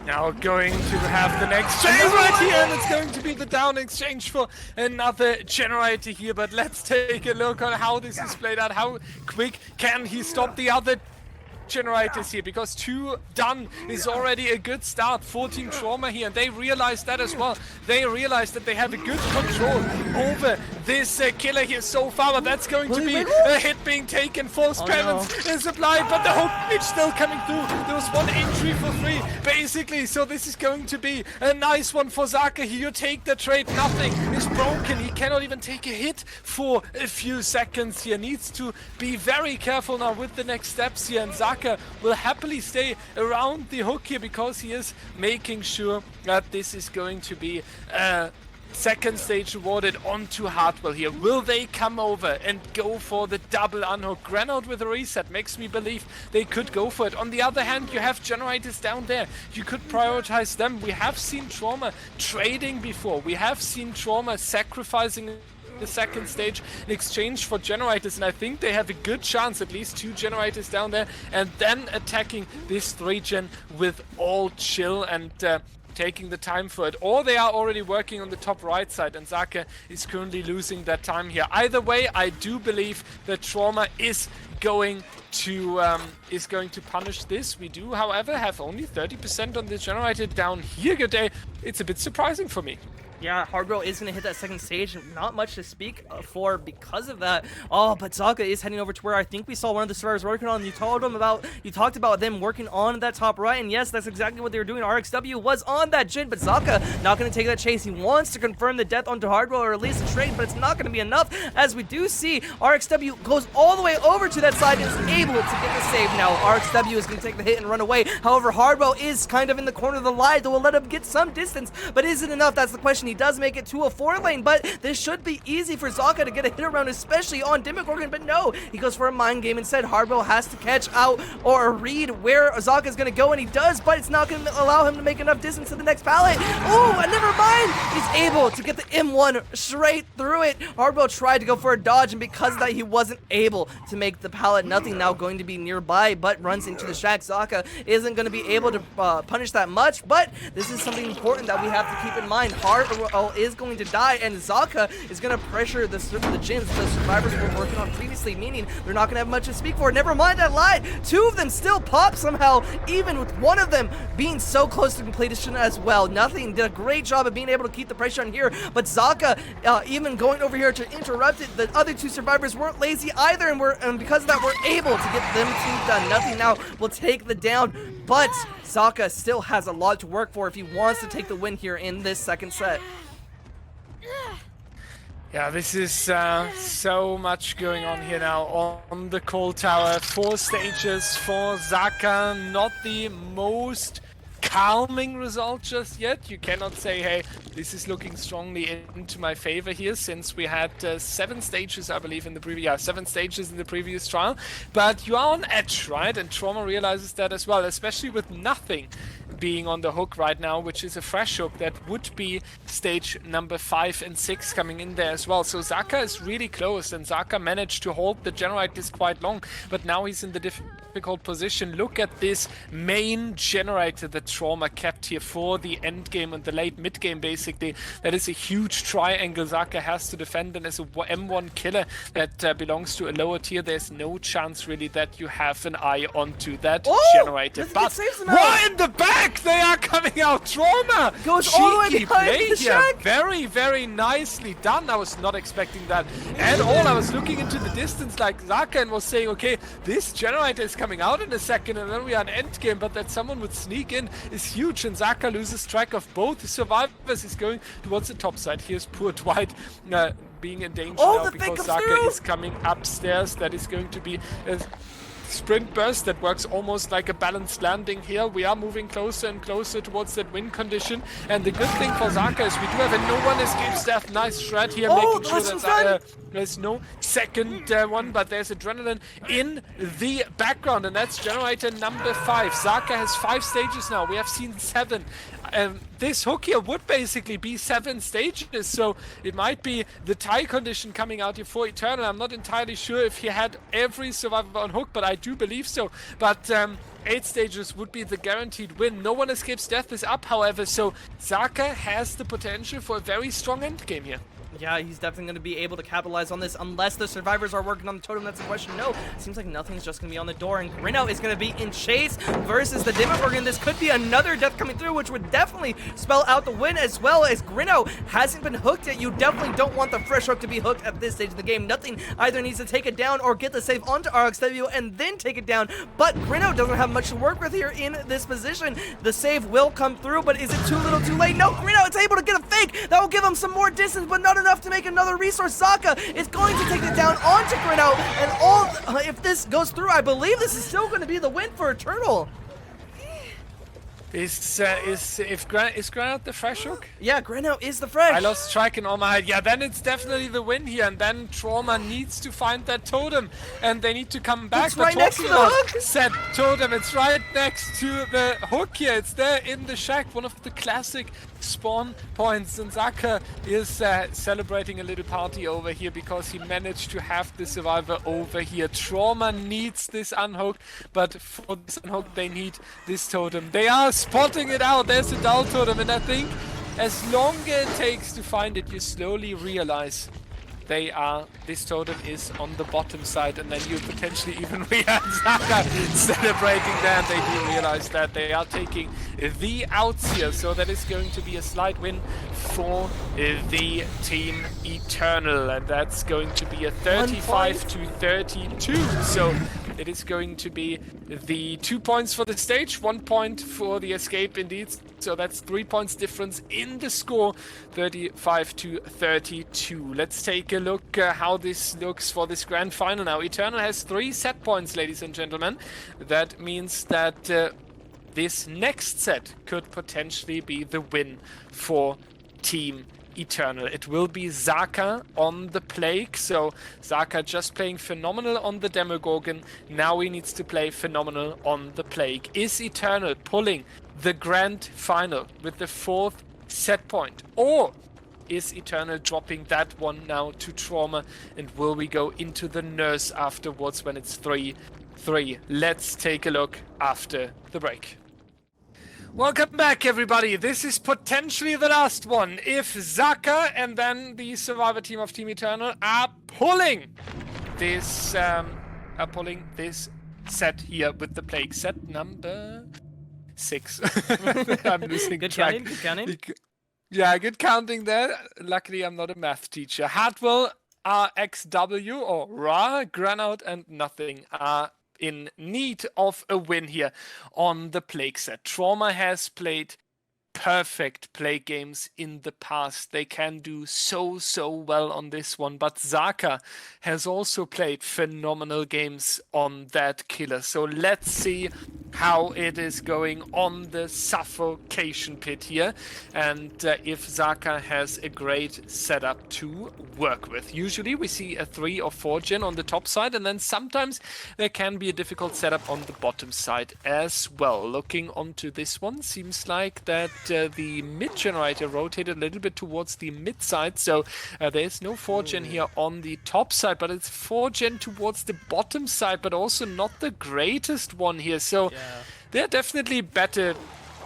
Now going to have the next exchange right here, and it's going to be the down exchange for another generator here. But let's take a look on how this is played out. How quick can he stop the other generators here, because 2 done is already a good start for Team Trauma here, and they realize that as well. They realize that they have a good control over this killer here so far, but that's going to be a hit being taken. False penance is applied, but the hook is still coming through. There was 1 entry for 3 basically, so this is going to be a nice one for Zaka here. You take the trade, nothing is broken. He cannot even take a hit for a few seconds here. Needs to be very careful now with the next steps here, and Zaka will happily stay around the hook here because he is making sure that this is going to be second stage awarded onto Hardwell here. Will they come over and go for the double unhook? Granout with a reset makes me believe they could go for it. On the other hand, you have generators down there. You could prioritize them. We have seen Trauma trading before. We have seen Trauma sacrificing the second stage in exchange for generators, and I think they have a good chance, at least 2 generators down there, and then attacking this region with all chill and taking the time for it. Or they are already working on the top right side, and Zaka is currently losing that time here. Either way, I do believe that Trauma is going to punish this. We do, however, have only 30% on the generator down here today. It's a bit surprising for me. Yeah, Hardwell is going to hit that second stage, and not much to speak for because of that. Oh, but Zaka is heading over to where I think we saw one of the survivors working on. You talked about them working on that top right, and yes, that's exactly what they were doing. RXW was on that Jin, but Zaka not going to take that chase. He wants to confirm the death onto Hardwell, or at least a trade, but it's not going to be enough, as we do see RXW goes all the way over to that side and is able to get the save. Now, RXW is going to take the hit and run away. However, Hardwell is kind of in the corner of the line that will let him get some distance, but is it enough? That's the question. He does make it to a 4 lane, but this should be easy for Zaka to get a hit around, especially on Demogorgon, but no, he goes for a mind game instead. Hardwell has to catch out or read where Zaka is going to go, and he does, but it's not going to allow him to make enough distance to the next pallet. Oh, and never mind, he's able to get the M1 straight through it. Hardwell tried to go for a dodge, and because of that, he wasn't able to make the pallet. Nothing now going to be nearby, but runs into the shack. Zaka isn't going to be able to punish that much, but this is something important that we have to keep in mind. Hardwell is going to die, and Zaka is going to pressure the Jins the survivors were working on previously, meaning they're not going to have much to speak for. Never mind, I lied. 2 of them still pop somehow, even with 1 of them being so close to completion as well. Nothing did a great job of being able to keep the pressure on here, but Zaka even going over here to interrupt it. The other 2 survivors weren't lazy either, and because of that, we're able to get them 2 done. Nothing now will take the down, but Zaka still has a lot to work for if he wants to take the win here in this second set. Yeah, this is so much going on here now on the cold tower. 4 stages for Zaka, not the most calming result just yet. You cannot say, hey, this is looking strongly into my favor here, since we had 7 stages, I believe, in the previous 7 stages in the previous trial. But you are on edge, right? And Trauma realizes that as well, especially with nothing being on the hook right now, which is a fresh hook that would be stage number 5 and 6 coming in there as well. So Zaka is really close, and Zaka managed to hold the generators quite long, but now he's in the difficult position. Look at this main generator that Trauma kept here for the end game and the late mid game, basically. That is a huge triangle Zaka has to defend, and as a M1 killer that belongs to a lower tier, there's no chance really that you have an eye onto that generator. But what in the back? They are coming out. Trauma goes all the way behind the shack. Very, very nicely done. I was not expecting that at all. I was looking into the distance like Zaka and was saying, okay, this generator is coming out in a second, and then we are an end game, but that someone would sneak in is huge, and Zaka loses track of both survivors. He's going towards the top side. Here's poor Dwight being in danger now because Zaka is coming upstairs. That is going to be sprint burst that works almost like a balanced landing here. We are moving closer and closer towards that win condition. And the good thing for Zaka is we do have a no one escapes death. Nice shred here, making sure that there's no second one, but there's adrenaline in the background, and that's generator number 5. Zaka has 5 stages now. We have seen 7. This hook here would basically be 7 stages, so it might be the tie condition coming out here for Eternal. I'm not entirely sure if he had every survivor on hook, but I do believe so. But 8 stages would be the guaranteed win. No one escapes death is up, however, so Zaka has the potential for a very strong endgame here. Yeah, he's definitely going to be able to capitalize on this unless the survivors are working on the totem. That's the question. No, seems like nothing's just going to be on the door, and Grino is going to be in chase versus the Demogorgon. This could be another death coming through, which would definitely spell out the win, as well as Grino hasn't been hooked yet. You definitely don't want the fresh hook to be hooked at this stage of the game. Nothing either needs to take it down or get the save onto RXW and then take it down, but Grino doesn't have much to work with here in this position. The save will come through, but is it too little too late? No, Grino is able to get a fake. That will give him some more distance, but not enough to make another resource. Zaka is going to take it down onto Cannell, and if this goes through, I believe this is still going to be the win for Eternal. Is Granite the fresh hook? Yeah, Granite is the fresh. I lost track in all my head. Yeah, then it's definitely the win here, and then Trauma needs to find that totem, and they need to come back. It's right next to the hook. Set totem. It's right next to the hook here. It's there in the shack, one of the classic spawn points, and Zaka is celebrating a little party over here because he managed to have the survivor over here. Trauma needs this unhook, but for this unhook they need this totem. They are spotting it out. There's a dull totem, and I think as long as it takes to find it, you slowly realize this totem is on the bottom side, and then you potentially even Zaka celebrating that. They do realize that they are taking the outs here, so that is going to be a slight win for the team Eternal, and that's going to be a 35-32. So it is going to be the 2 points for the stage, 1 point for the escape indeed. So that's 3 points difference in the score, 35-32. Let's take a look how this looks for this grand final now. Eternal has 3 set points, ladies and gentlemen. That means that this next set could potentially be the win for Team Eternal. It will be Zaka on the Plague, so Zaka just playing phenomenal on the Demogorgon. Now he needs to play phenomenal on the Plague. Is Eternal pulling the grand final with the 4th set point, or is Eternal dropping that one now to Trauma, and will we go into the Nurse afterwards when it's 3-3? Let's take a look after the break. Welcome back, everybody. This is potentially the last one. If Zaka and then the survivor team of Team Eternal are pulling this set here with the Plague, set number 6. I'm losing track. Good counting. Yeah, good counting there. Luckily, I'm not a math teacher. Hartwell, RXW, or Ra, Granout, and Nothing are in need of a win here on the Plague set. Trauma has played perfect Plague games in the past. They can do so well on this one, but Zaka has also played phenomenal games on that killer. So let's see how it is going on the suffocation pit here, and if Zaka has a great setup to work with. Usually we see a 3 or 4 gen on the top side, and then sometimes there can be a difficult setup on the bottom side as well. Looking onto this one, seems like that the mid generator rotated a little bit towards the mid side, so there's no 4 gen here on the top side, but it's 4 gen towards the bottom side, but also not the greatest one here. So there are definitely better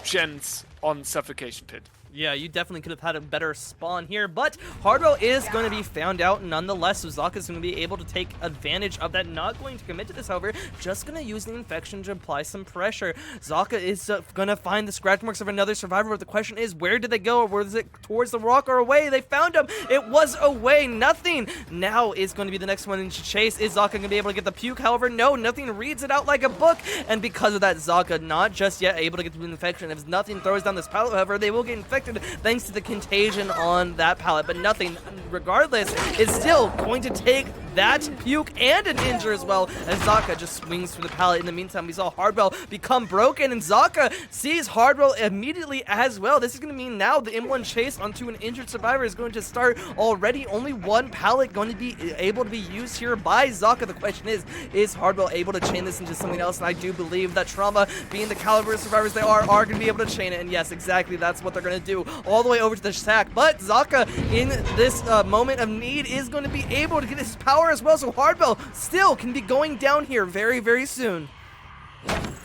gens on Suffocation Pit. Yeah, you definitely could have had a better spawn here, but Hardwell is going to be found out nonetheless, so Zaka's going to be able to take advantage of that. Not going to commit to this, however, just going to use the infection to apply some pressure. Zaka is going to find the scratch marks of another survivor, but the question is, where did they go? Or was it towards the rock or away? They found him. It was away. Nothing now is going to be the next one in chase. Is Zaka going to be able to get the puke? However, no, Nothing reads it out like a book, and because of that, Zaka not just yet able to get the infection. If Nothing throws down this pallet, however, they will get infected thanks to the contagion on that pallet, but Nothing, regardless, is still going to take that puke and an injure as well, as Zaka just swings through the pallet. In the meantime, we saw Hardwell become broken, and Zaka sees Hardwell immediately as well. This is going to mean now the M1 chase onto an injured survivor is going to start already. Only one pallet going to be able to be used here by Zaka. The question is Hardwell able to chain this into something else? And I do believe that Trauma, being the caliber of survivors they are going to be able to chain it. And yes, exactly, that's what they're going to do, all the way over to the sack. But Zaka, in this moment of need, is going to be able to get his power as well. So Hardwell still can be going down here very, very soon.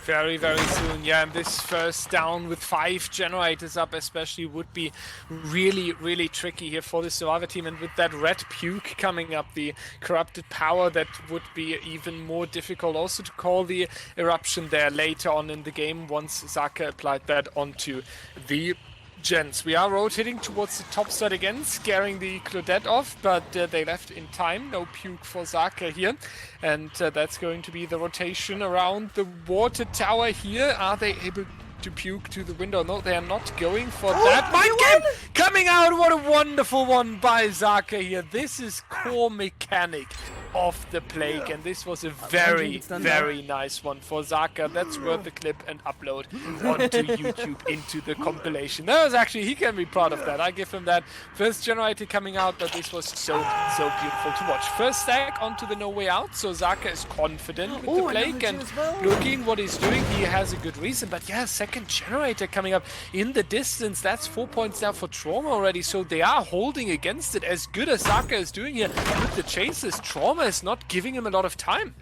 Very, very soon, yeah, and this first down with 5 generators up especially would be really, really tricky here for the Survivor team, and with that red puke coming up, the corrupted power, that would be even more difficult also to call the eruption there later on in the game once Zaka applied that onto the gens. We are rotating towards the top side again, scaring the Claudette off, but they left in time. No puke for Zaka here. And that's going to be the rotation around the water tower here. Are they able to puke to the window? No, they are not going for that. Mind game coming out. What a wonderful one by Zaka here. This is core mechanic of the Plague, and this was a very, very nice one for Zaka. That's worth the clip and upload onto YouTube into the compilation. That was actually, he can be proud of that. I give him that. First generator coming out, but this was so beautiful to watch. First stack onto the No Way Out, so Zaka is confident with the Plague and looking what he's doing. He has a good reason, but yeah, second generator coming up in the distance. That's 4 points now for Trauma already, so they are holding against it. As good as Zaka is doing here with the chases, Trauma is not giving him a lot of time.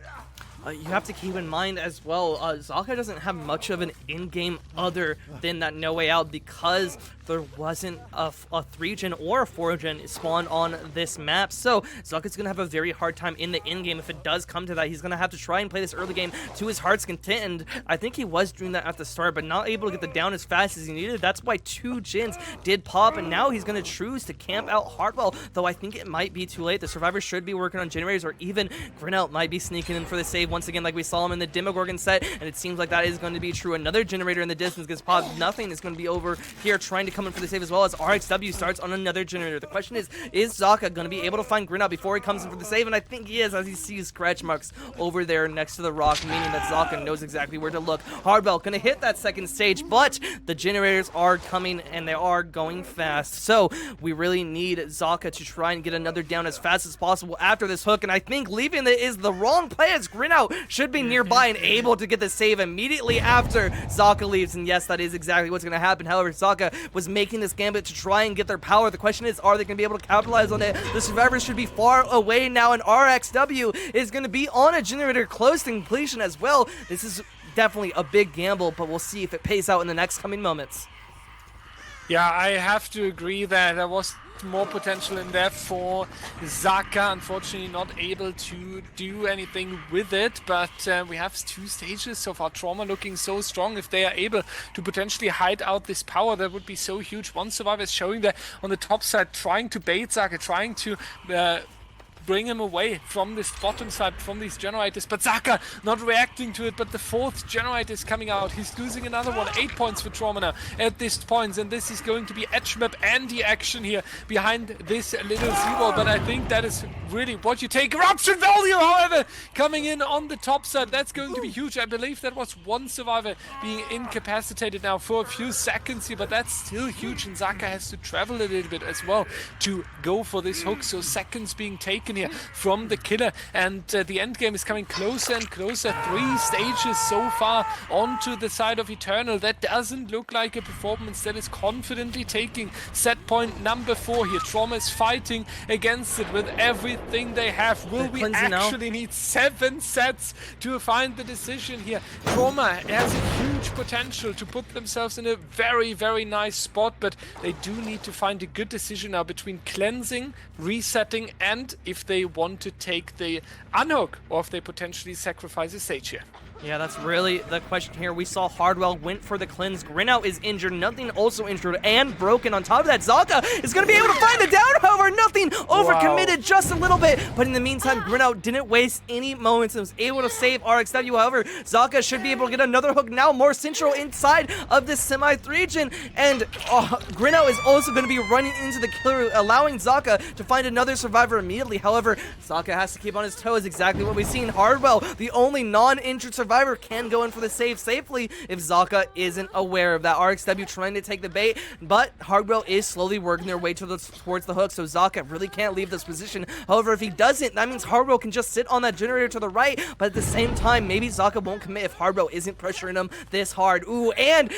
You have to keep in mind as well, Zaka doesn't have much of an in-game other than that No Way Out, because there wasn't a 3-gen or a 4-gen spawn on this map. So Zaka's going to have a very hard time in the in-game. If it does come to that, he's going to have to try and play this early game to his heart's content. And I think he was doing that at the start, but not able to get the down as fast as he needed. That's why 2 gens did pop, and now he's going to choose to camp out Hardwell, though I think it might be too late. The survivors should be working on generators, or even Cannell might be sneaking in for the save once again, like we saw him in the Demogorgon set, and it seems like that is going to be true. Another generator in the distance gets popped. Nothing is going to be over here trying to come in for the save, as well as RXW starts on another generator. The question is Zaka going to be able to find Grinnout before he comes in for the save? And I think he is, as he sees scratch marks over there next to the rock, meaning that Zaka knows exactly where to look. Hardwell going to hit that second stage, but the generators are coming, and they are going fast. So we really need Zaka to try and get another down as fast as possible after this hook, and I think leaving it is the wrong play, as Grinnout should be nearby and able to get the save immediately after Zaka leaves. And yes, that is exactly what's going to happen. However, Zaka was making this gambit to try and get their power. The question is, are they going to be able to capitalize on it? The survivors should be far away now, and RXW is going to be on a generator close to completion as well. This is definitely a big gamble, but we'll see if it pays out in the next coming moments. Yeah, I have to agree that there was more potential in there for Zaka. Unfortunately not able to do anything with it, but we have 2 stages so far. Trauma looking so strong. If they are able to potentially hide out this power, that would be so huge. One survivor is showing that on the top side, trying to bait Zaka, trying to bring him away from this bottom side, from these generators, but Zaka not reacting to it. But the 4th generator is coming out. He's losing another one. 8 points for Trauma now at this point, and this is going to be edge map anti-action here behind this little seawall. But I think that is really what you take. Eruption value, however, coming in on the top side. That's going to be huge. I believe that was 1 survivor being incapacitated now for a few seconds here, but that's still huge, and Zaka has to travel a little bit as well to go for this hook. So seconds being taken here from the killer, and the end game is coming closer and closer. 3 stages so far onto the side of Eternal. That doesn't look like a performance that is confidently taking set point number 4 here. Trauma is fighting against it with everything they have. Will we actually need 7 sets to find the decision here? Trauma has a huge potential to put themselves in a very, very nice spot, but they do need to find a good decision now between cleansing, resetting, and if they want to take the unhook, or if they potentially sacrifice a stage here. Yeah, that's really the question here. We saw Hardwell went for the cleanse. Grinout is injured. Nothing also injured and broken. On top of that, Zaka is going to be able to find the down. However, Nothing overcommitted just a little bit. But in the meantime, Grinout didn't waste any moments and was able to save RXW. However, Zaka should be able to get another hook now more central inside of this semi-region. And Grinout is also going to be running into the killer, allowing Zaka to find another survivor immediately. However, Zaka has to keep on his toes. Exactly what we've seen. Hardwell, the only non-injured survivor, can go in for the save safely if Zaka isn't aware of that. RXW trying to take the bait, but Hardwell is slowly working their way towards the hook, so Zaka really can't leave this position. However, if he doesn't, that means Hardwell can just sit on that generator to the right, but at the same time, maybe Zaka won't commit if Hardwell isn't pressuring him this hard. Ooh, and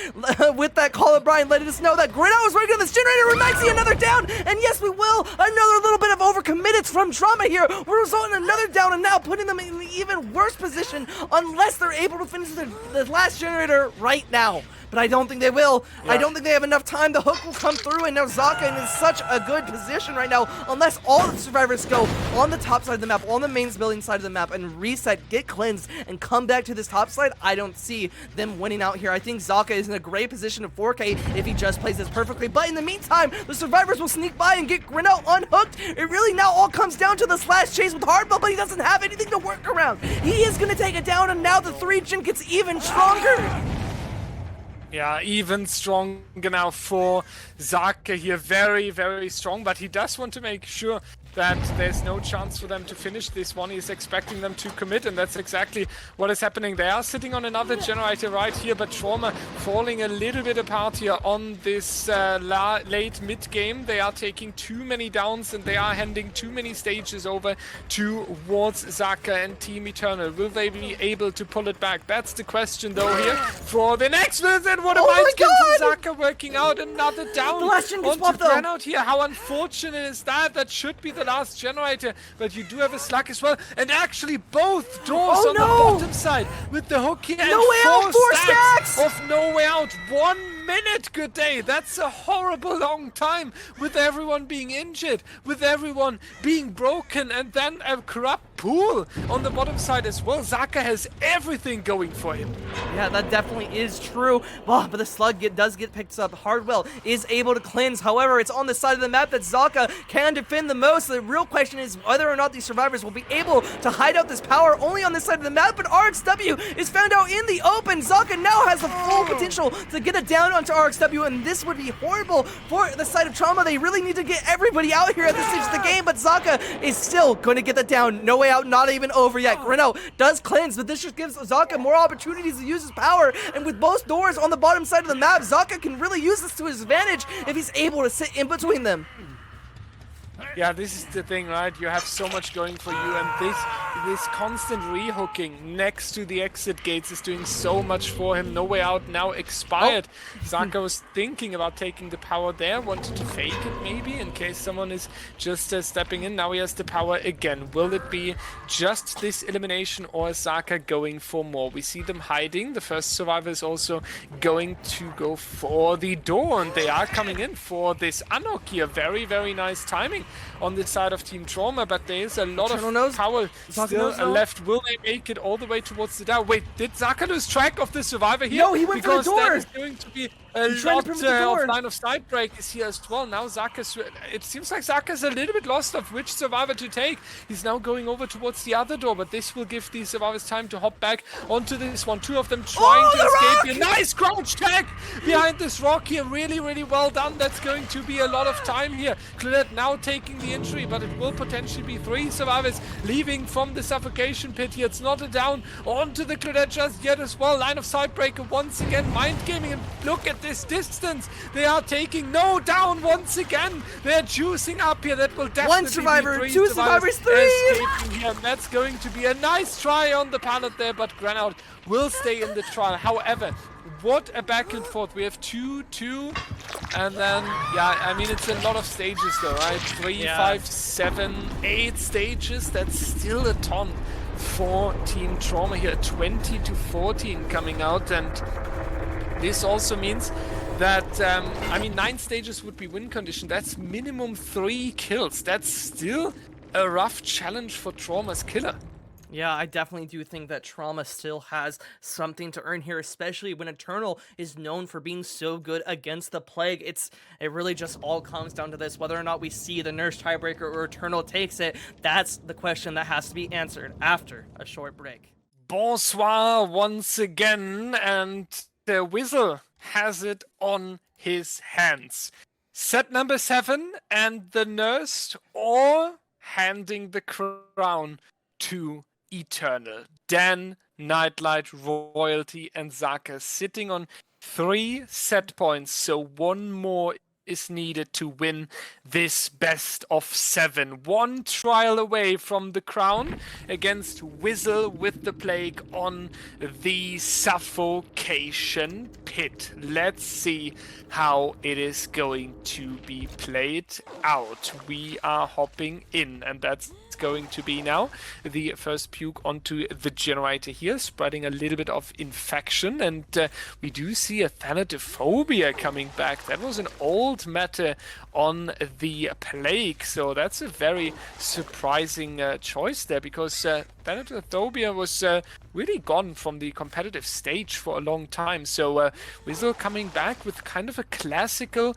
with that call of Brian letting us know that Grinout is working on this generator, we might see another down, and yes, we will. Another little bit of overcommitted from Trauma here. We're resulting in another down, and now putting them in an even worse position unless they're able to finish the last generator right now. But I don't think they will. Yeah. I don't think they have enough time. The hook will come through, and now Zaka is in such a good position right now. Unless all the survivors go on the top side of the map, on the mains building side of the map, and reset, get cleansed, and come back to this top side, I don't see them winning out here. I think Zaka is in a great position to 4K if he just plays this perfectly. But in the meantime, the survivors will sneak by and get Grinout unhooked. It really now all comes down to this last chase with Hardwell, but he doesn't have anything to work around. He is going to take it down, and now the 3-gen gets even stronger. Yeah, even stronger now for Zaka here. Very, very strong, but he does want to make sure that there's no chance for them to finish this one. He's expecting them to commit, and that's exactly what is happening. They are sitting on another generator right here, but Trauma falling a little bit apart here on this late mid-game. They are taking too many downs, and they are handing too many stages over towards Zaka and Team Eternal. Will they be able to pull it back? That's the question, though, here for the next visit. What a mind game from Zaka, working out another down the last gen gets popped onto Grinout here. How unfortunate is that? That should be the last generator, but you do have a slug as well, and actually both doors on the bottom side with the hook here. No way out, 4 stacks of no way out. 1 minute, good day. That's a horrible long time with everyone being injured, with everyone being broken, and then a corrupt pool on the bottom side as well. Zaka has everything going for him. Yeah, that definitely is true. Oh, but the slug does get picked up. Hardwell is able to cleanse. However, it's on the side of the map that Zaka can defend the most. The real question is whether or not these survivors will be able to hide out this power only on this side of the map, but RXW is found out in the open. Zaka now has the full potential to get it down onto RXW, and this would be horrible for the side of Trauma. They really need to get everybody out here at this stage of the game, but Zaka is still going to get that down. No way out, not even over yet. Grinout does cleanse, but this just gives Zaka more opportunities to use his power, and with both doors on the bottom side of the map, Zaka can really use this to his advantage if he's able to sit in between them. Yeah, this is the thing, right? You have so much going for you, and this constant rehooking next to the exit gates is doing so much for him. No way out now expired. Zaka was thinking about taking the power there, wanted to fake it maybe in case someone is just stepping in. Now he has the power again. Will it be just this elimination, or is Zaka going for more? We see them hiding. The first survivor is also going to go for the door, and they are coming in for this unhook here. Very, very nice timing on the side of Team Trauma, but there is a lot of power still left. Will they make it all the way towards the down? Wait, did Zaka lose track of the survivor here? No, he went for the door! That is going to be a lot of line of sight break is here as well. Now Zaka's, it seems like Zaka's a little bit lost of which survivor to take. He's now going over towards the other door, but this will give these survivors time to hop back onto this one. 2 of them trying to escape here. Nice crouch tag behind this rock here. Really, really well done. That's going to be a lot of time here. Claudette now taking the injury, but it will potentially be 3 survivors leaving from the suffocation pit here. It's not a down onto the Claudette just yet as well. Line of sight breaker once again. Mind gaming, and look at this distance. They are taking no down once again. They're juicing up here. That will definitely 1 survivor, be 2 survivors, 3. Escaping here. That's going to be a nice try on the pallet there, but Grinout will stay in the trial. However, what a back and forth. We have 2-2, and then, yeah, I mean, it's a lot of stages though, right? 3, 5, 7, 8 stages. That's still a ton for Team Trauma here. 20-14 coming out, and this also means that, I mean, 9 stages would be win condition. That's minimum 3 kills. That's still a rough challenge for Trauma's killer. Yeah, I definitely do think that Trauma still has something to earn here, especially when Eternal is known for being so good against the Plague. It really just all comes down to this, whether or not we see the Nurse tiebreaker or Eternal takes it. That's the question that has to be answered after a short break. Bonsoir once again, and the Whistle has it on his hands. Set number 7 and the Nurse all handing the crown to Eternal. Dan, Nightlight, Royalty, and Zaka sitting on 3 set points, so 1 more is needed to win this best of 7. 1 trial away from the crown against Whistle with the Plague on the Suffocation Pit. Let's see how it is going to be played out. We are hopping in, and that's going to be now the first puke onto the generator here, spreading a little bit of infection, and we do see a Thanatophobia coming back. That was an old matter on the Plague, so that's a very surprising choice there, because Thanatophobia was really gone from the competitive stage for a long time. So Whistle coming back with kind of a classical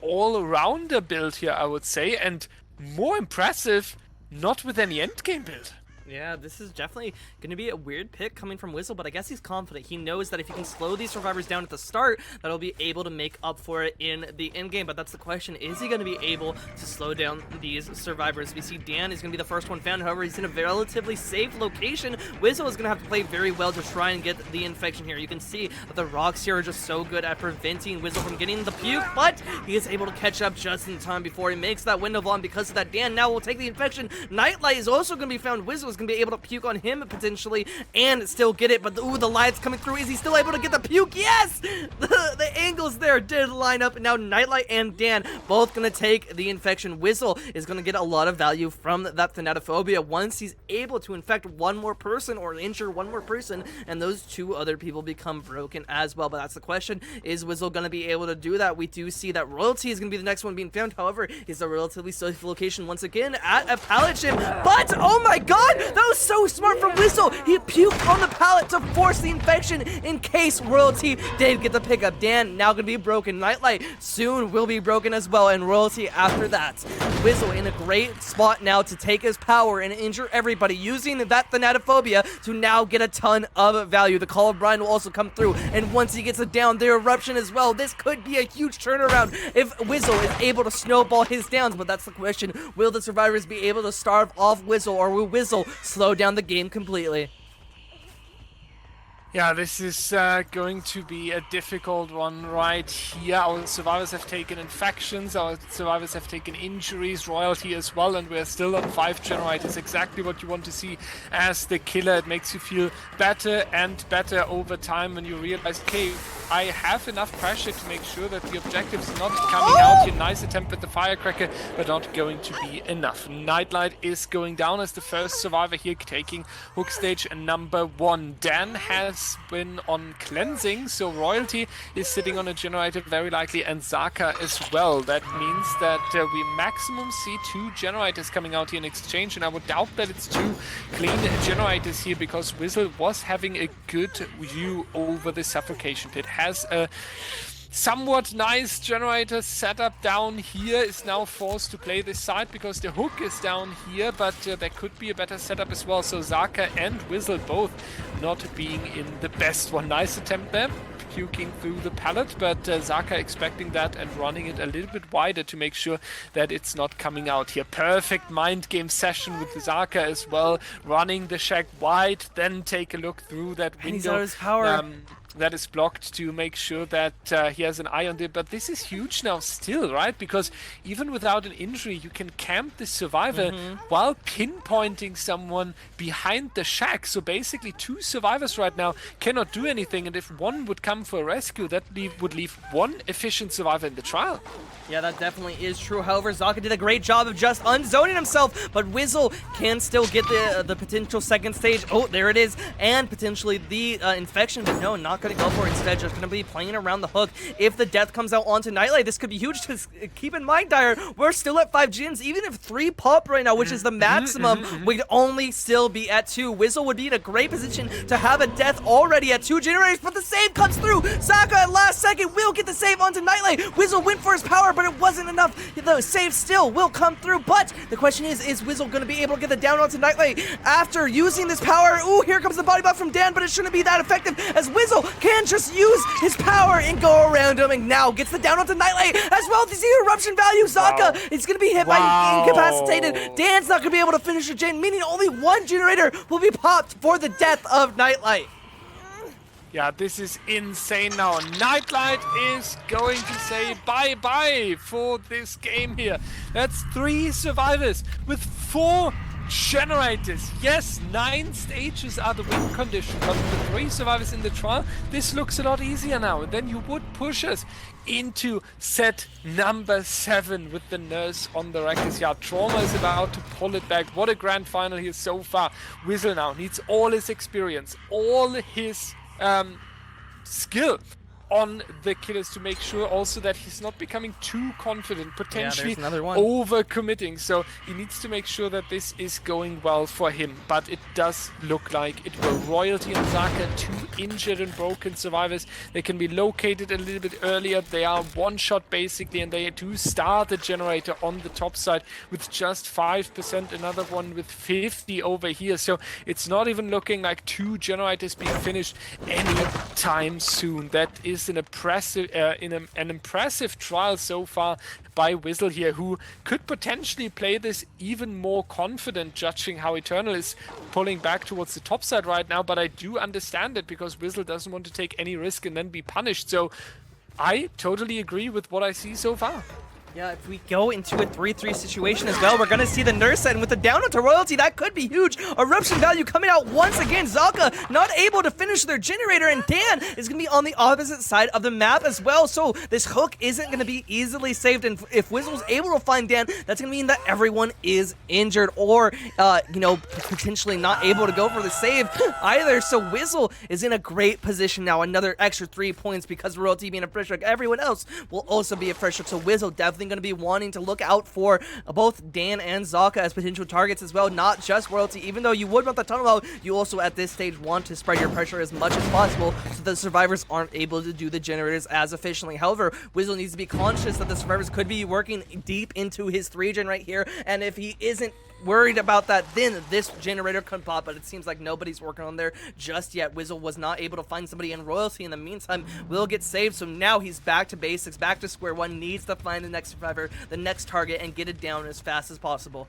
all-rounder build here, I would say, and more impressive, not with any endgame build. Yeah, this is definitely going to be a weird pick coming from Whistle, but I guess he's confident. He knows that if he can slow these survivors down at the start, that he'll be able to make up for it in the endgame. But that's the question. Is he going to be able to slow down these survivors? We see Dan is going to be the first one found. However, he's in a relatively safe location. Whistle is going to have to play very well to try and get the infection here. You can see that the rocks here are just so good at preventing Whistle from getting the puke, but he is able to catch up just in time before he makes that window on. Because of that, Dan now will take the infection. Nightlight is also going to be found. Whistle is going to be able to puke on him potentially and still get it, but ooh, the light's coming through. Is he still able to get the puke? Yes! The angles there did line up, and now Nightlight and Dan both gonna take the infection. Whistle is gonna get a lot of value from that Thanatophobia once he's able to infect one more person or injure one more person, and those 2 other people become broken as well. But that's the question. Is Whistle gonna be able to do that? We do see that Royalty is gonna be the next one being found. However, is a relatively safe location once again at a pallet ship, but oh my god, that was so smart from Whistle. He puked on the pallet to force the infection in case Royalty did get the pickup. Dan now gonna be broken. Nightlight soon will be broken as well, and Royalty after that. Whistle in a great spot now to take his power and injure everybody, using that Thanatophobia to now get a ton of value. The Call of Brian will also come through, and once he gets it down, the Eruption as well. This could be a huge turnaround if Whistle is able to snowball his downs, but that's the question. Will the survivors be able to starve off Whistle, or will Whistle slow down the game completely? Yeah, this is going to be a difficult one right here. Our survivors have taken infections, our survivors have taken injuries, Royalty as well, and we're still on 5 generators. Exactly what you want to see as the killer. It makes you feel better and better over time when you realize, okay, I have enough pressure to make sure that the objective's not coming out here. Nice attempt with the firecracker, but not going to be enough. Nightlight is going down as the first survivor here, taking hook stage number 1. Dan has been on cleansing, so Royalty is sitting on a generator very likely, and Zaka as well. That means that we maximum see 2 generators coming out here in exchange, and I would doubt that it's 2 clean generators here, because Whistle was having a good view over the Suffocation Pit. Has a somewhat nice generator setup down here, is now forced to play this side because the hook is down here, but there could be a better setup as well. So Zaka and Whistle both not being in the best one. Nice attempt there, puking through the pallet, but Zaka expecting that and running it a little bit wider to make sure that it's not coming out here. Perfect mind game session with Zaka as well, running the shack wide, then take a look through that window. And he's out of his power. That is blocked to make sure that he has an eye on it. But this is huge now still, right? Because even without an injury, you can camp the survivor while pinpointing someone behind the shack. So basically 2 survivors right now cannot do anything. And if one would come for a rescue, that would leave 1 efficient survivor in the trial. Yeah, that definitely is true. However, Zaka did a great job of just unzoning himself, but Whistle can still get the potential second stage. Oh, there it is. And potentially the infection, but no, not going going to go for it instead, just going to be playing around the hook. If the death comes out onto Nightlight, this could be huge. Just keep in mind, Dyer, we're still at 5 gens. Even if 3 pop right now, which is the maximum, we'd only still be at 2. Wizzle would be in a great position to have a death already at 2 generators, but the save comes through. Zaka at last second will get the save onto Nightlight. Wizzle went for his power, but it wasn't enough. The save still will come through, but the question is Wizzle going to be able to get the down onto Nightlight after using this power? Ooh, here comes the body buff from Dan, but it shouldn't be that effective as Wizzle can just use his power and go around him, and now gets the down onto Nightlight as well. The eruption value. Zaka is going to be hit by incapacitated. Dan's not going to be able to finish a gen, meaning only 1 generator will be popped for the death of Nightlight. Yeah, this is insane now. Nightlight is going to say bye-bye for this game here. That's 3 survivors with 4 generators. Yes, 9 stages are the win condition, but with 3 survivors in the trial, this looks a lot easier now. And then you would push us into set number 7 with the Nurse on the Wreckers Yard. Trauma is about to pull it back. What a grand final here so far. Wizzle now needs all his experience, all his skill on the killers to make sure also that he's not becoming too confident, potentially over-committing. So he needs to make sure that this is going well for him. But it does look like it will. Royalty and Zaka, 2 injured and broken survivors. They can be located a little bit earlier. They are one-shot basically, and they do start the generator on the top side with just 5%. Another one with 50 over here. So it's not even looking like 2 generators being finished anytime soon. That is an impressive trial so far by Wizzle here, who could potentially play this even more confident, judging how Eternal is pulling back towards the top side right now. But I do understand it, because Wizzle doesn't want to take any risk and then be punished. So I totally agree with what I see so far. Yeah, if we go into a 3-3 situation as well, we're going to see the Nurse and with the down onto Royalty, that could be huge. Eruption value coming out once again. Zaka not able to finish their generator, and Dan is going to be on the opposite side of the map as well. So this hook isn't going to be easily saved, and if Wizzle's able to find Dan, that's going to mean that everyone is injured or, potentially not able to go for the save either. So Wizzle is in a great position now. Another extra 3 points because Royalty being a fresh hook. Everyone else will also be a fresh hook. So Wizzle definitely going to be wanting to look out for both Dan and Zaka as potential targets as well, not just Royalty. Even though you would want the tunnel out, you also at this stage want to spread your pressure as much as possible so the survivors aren't able to do the generators as efficiently. However, Wizzle needs to be conscious that the survivors could be working deep into his 3-gen right here, and if he isn't worried about that, then this generator could pop, but it seems like nobody's working on there just yet. Wizzle was not able to find somebody, in Royalty in the meantime will get saved, so now he's back to basics, back to square one, needs to find the next survivor, the next target, and get it down as fast as possible.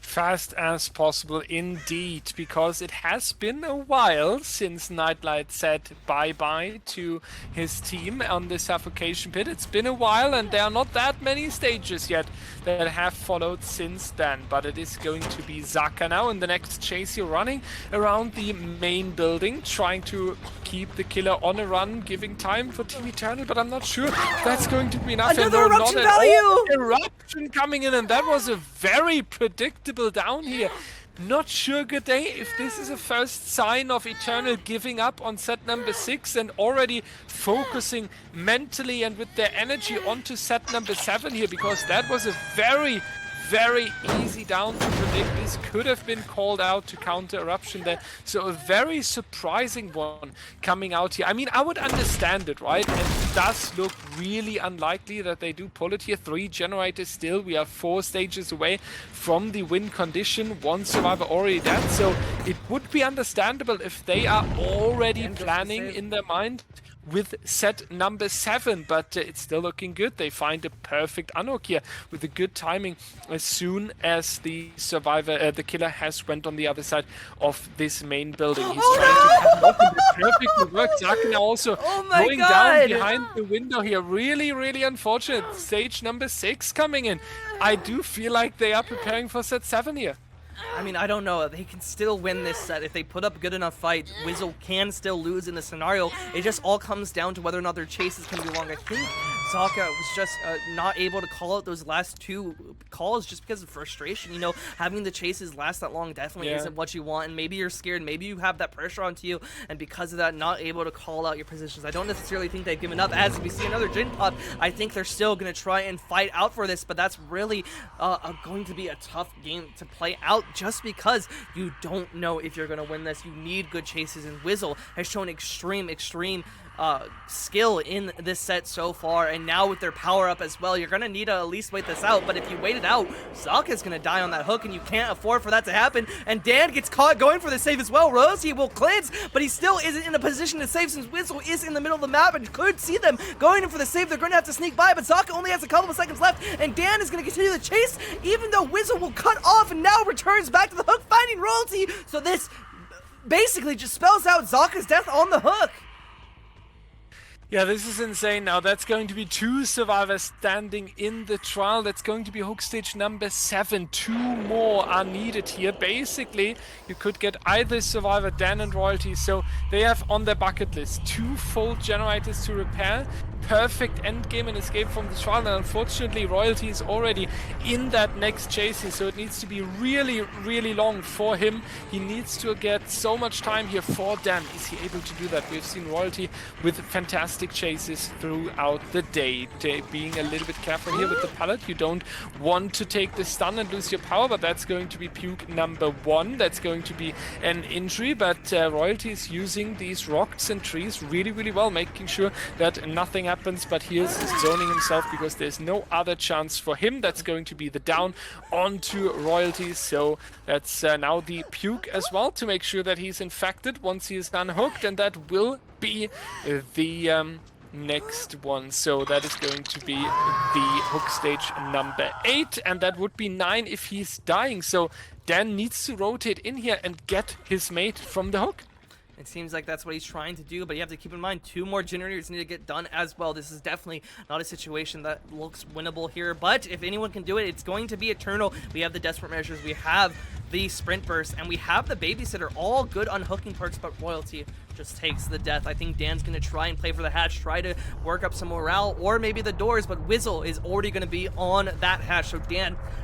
Fast as possible indeed, because it has been a while since Nightlight said bye-bye to his team on the suffocation pit. It's been a while, and there are not that many stages yet that have followed since then, but it is going to be Zaka now in the next chase here, running around the main building, trying to keep the killer on a run, giving time for Team Eternal, but I'm not sure if that's going to be enough. Another eruption value! Eruption coming in, and that was a very predictable down here. Not sure, good day, if this is a first sign of Eternal giving up on set number 6 and already focusing mentally and with their energy onto set number 7 here, because that was a very easy down to predict. This could have been called out to counter eruption there. So a very surprising one coming out here. I mean, I would understand it, right? And it does look really unlikely that they do pull it here. 3 generators still. We are 4 stages away from the win condition. 1 survivor already dead. So it would be understandable if they are already planning in their mind with set number 7, but it's still looking good. They find a perfect unhook here with a good timing as soon as the survivor, the killer has went on the other side of this main building. He's trying to come up, and it perfectly works. Zaka now also going down behind the window here. Really unfortunate. Stage number 6 coming in. I do feel like they are preparing for set 7 here. I mean, I don't know. They can still win this set. If they put up a good enough fight, Wizzle can still lose in this scenario. It just all comes down to whether or not their chases can be long. I think Zaka was just not able to call out those last 2 calls just because of frustration. You know, having the chases last that long definitely isn't what you want, and maybe you're scared, maybe you have that pressure onto you, and because of that, not able to call out your positions. I don't necessarily think they've given up. As we see another Jin pop, I think they're still going to try and fight out for this, but that's really going to be a tough game to play out just because you don't know if you're going to win this. You need good chases, and Wizzle has shown extreme skill in this set so far, and now with their power up as well, you're gonna need to at least wait this out. But if you wait it out, Zaka's gonna die on that hook, and you can't afford for that to happen. And Dan gets caught going for the save as well. Rosie will cleanse, but he still isn't in a position to save since Wizzle is in the middle of the map and could see them going in for the save. They're gonna have to sneak by, but Zaka only has a couple of seconds left, and Dan is gonna continue the chase, even though Wizzle will cut off and now returns back to the hook, finding Royalty. So this basically just spells out Zaka's death on the hook. Yeah, this is insane. Now that's going to be 2 survivors standing in the trial. That's going to be hook stage number 7. 2 more are needed here. Basically, you could get either survivor, Dan and Royalty. So they have on their bucket list 2 full generators to repair. Perfect end game and escape from the trial, and unfortunately Royalty is already in that next chasing, so it needs to be really long for him. He needs to get so much time here for Dan. Is he able to do that? We've seen Royalty with fantastic chases throughout the day. Being a little bit careful here with the pallet. You don't want to take the stun and lose your power, but that's going to be puke number 1. That's going to be an injury, but Royalty is using these rocks and trees really well, making sure that nothing happens, but he is zoning himself because there's no other chance for him. That's going to be the down onto Royalty, so that's now the puke as well to make sure that he's infected once he is unhooked, and that will be the next one. So that is going to be the hook stage number 8, and that would be 9 if he's dying. So Dan needs to rotate in here and get his mate from the hook. It seems like that's what he's trying to do, but you have to keep in mind 2 more generators need to get done as well. This is definitely not a situation that looks winnable here, but if anyone can do it, it's going to be Eternal. We have the desperate measures, we have the sprint burst, and we have the babysitter. All good unhooking perks, but Royalty just takes the death. I think Dan's going to try and play for the hatch, try to work up some morale, or maybe the doors, but Wizzle is already going to be on that hatch, so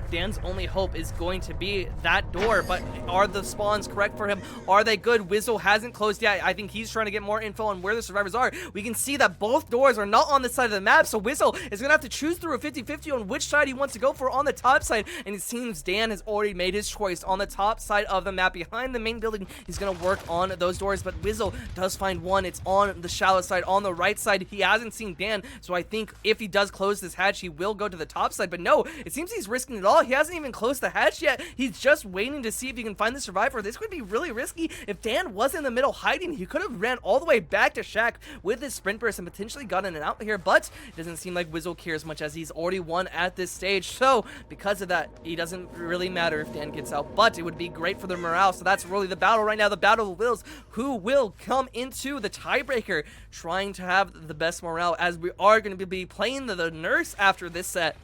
Dan's only hope is going to be that door. But are the spawns correct for him? Are they good? Wizzle hasn't closed yet. I think he's trying to get more info on where the survivors are. We can see that both doors are not on this side of the map, so Wizzle is going to have to choose through a 50-50 on which side he wants to go for on the top side, and it seems Dan has already made his choice on the top side of the map. Behind the main building, he's going to work on those doors, but Wizzle does find one. It's on the shallow side, on the right side. He hasn't seen Dan, so I think if he does close this hatch, he will go to the top side, but no, it seems he's risking it all. He hasn't even closed the hatch yet. He's just waiting to see if he can find the survivor. This could be really risky. If Dan was in the middle hiding, he could have ran all the way back to Shack with his sprint burst and potentially gotten an out here, but it doesn't seem like Wizzle cares much as he's already won at this stage, so because of that, it doesn't really matter if Dan gets out, but it would be great for the morale. So that's really the battle right now, the battle of wills. Who will come into the tiebreaker, trying to have the best morale, as we are going to be playing the nurse after this set.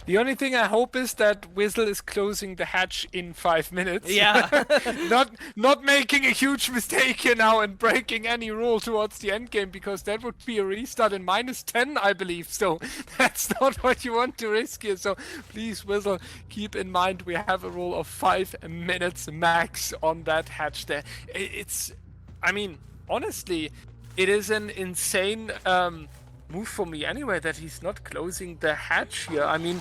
The only thing I hope is that Wizzle is closing the hatch in 5 minutes. Yeah. not making a huge mistake here now and breaking any rule towards the end game, because that would be a restart in -10, I believe. So that's not what you want to risk here. So please, Wizzle, keep in mind we have a rule of 5 minutes max on that hatch there. I mean, honestly, it is an insane move for me anyway that he's not closing the hatch here. I mean,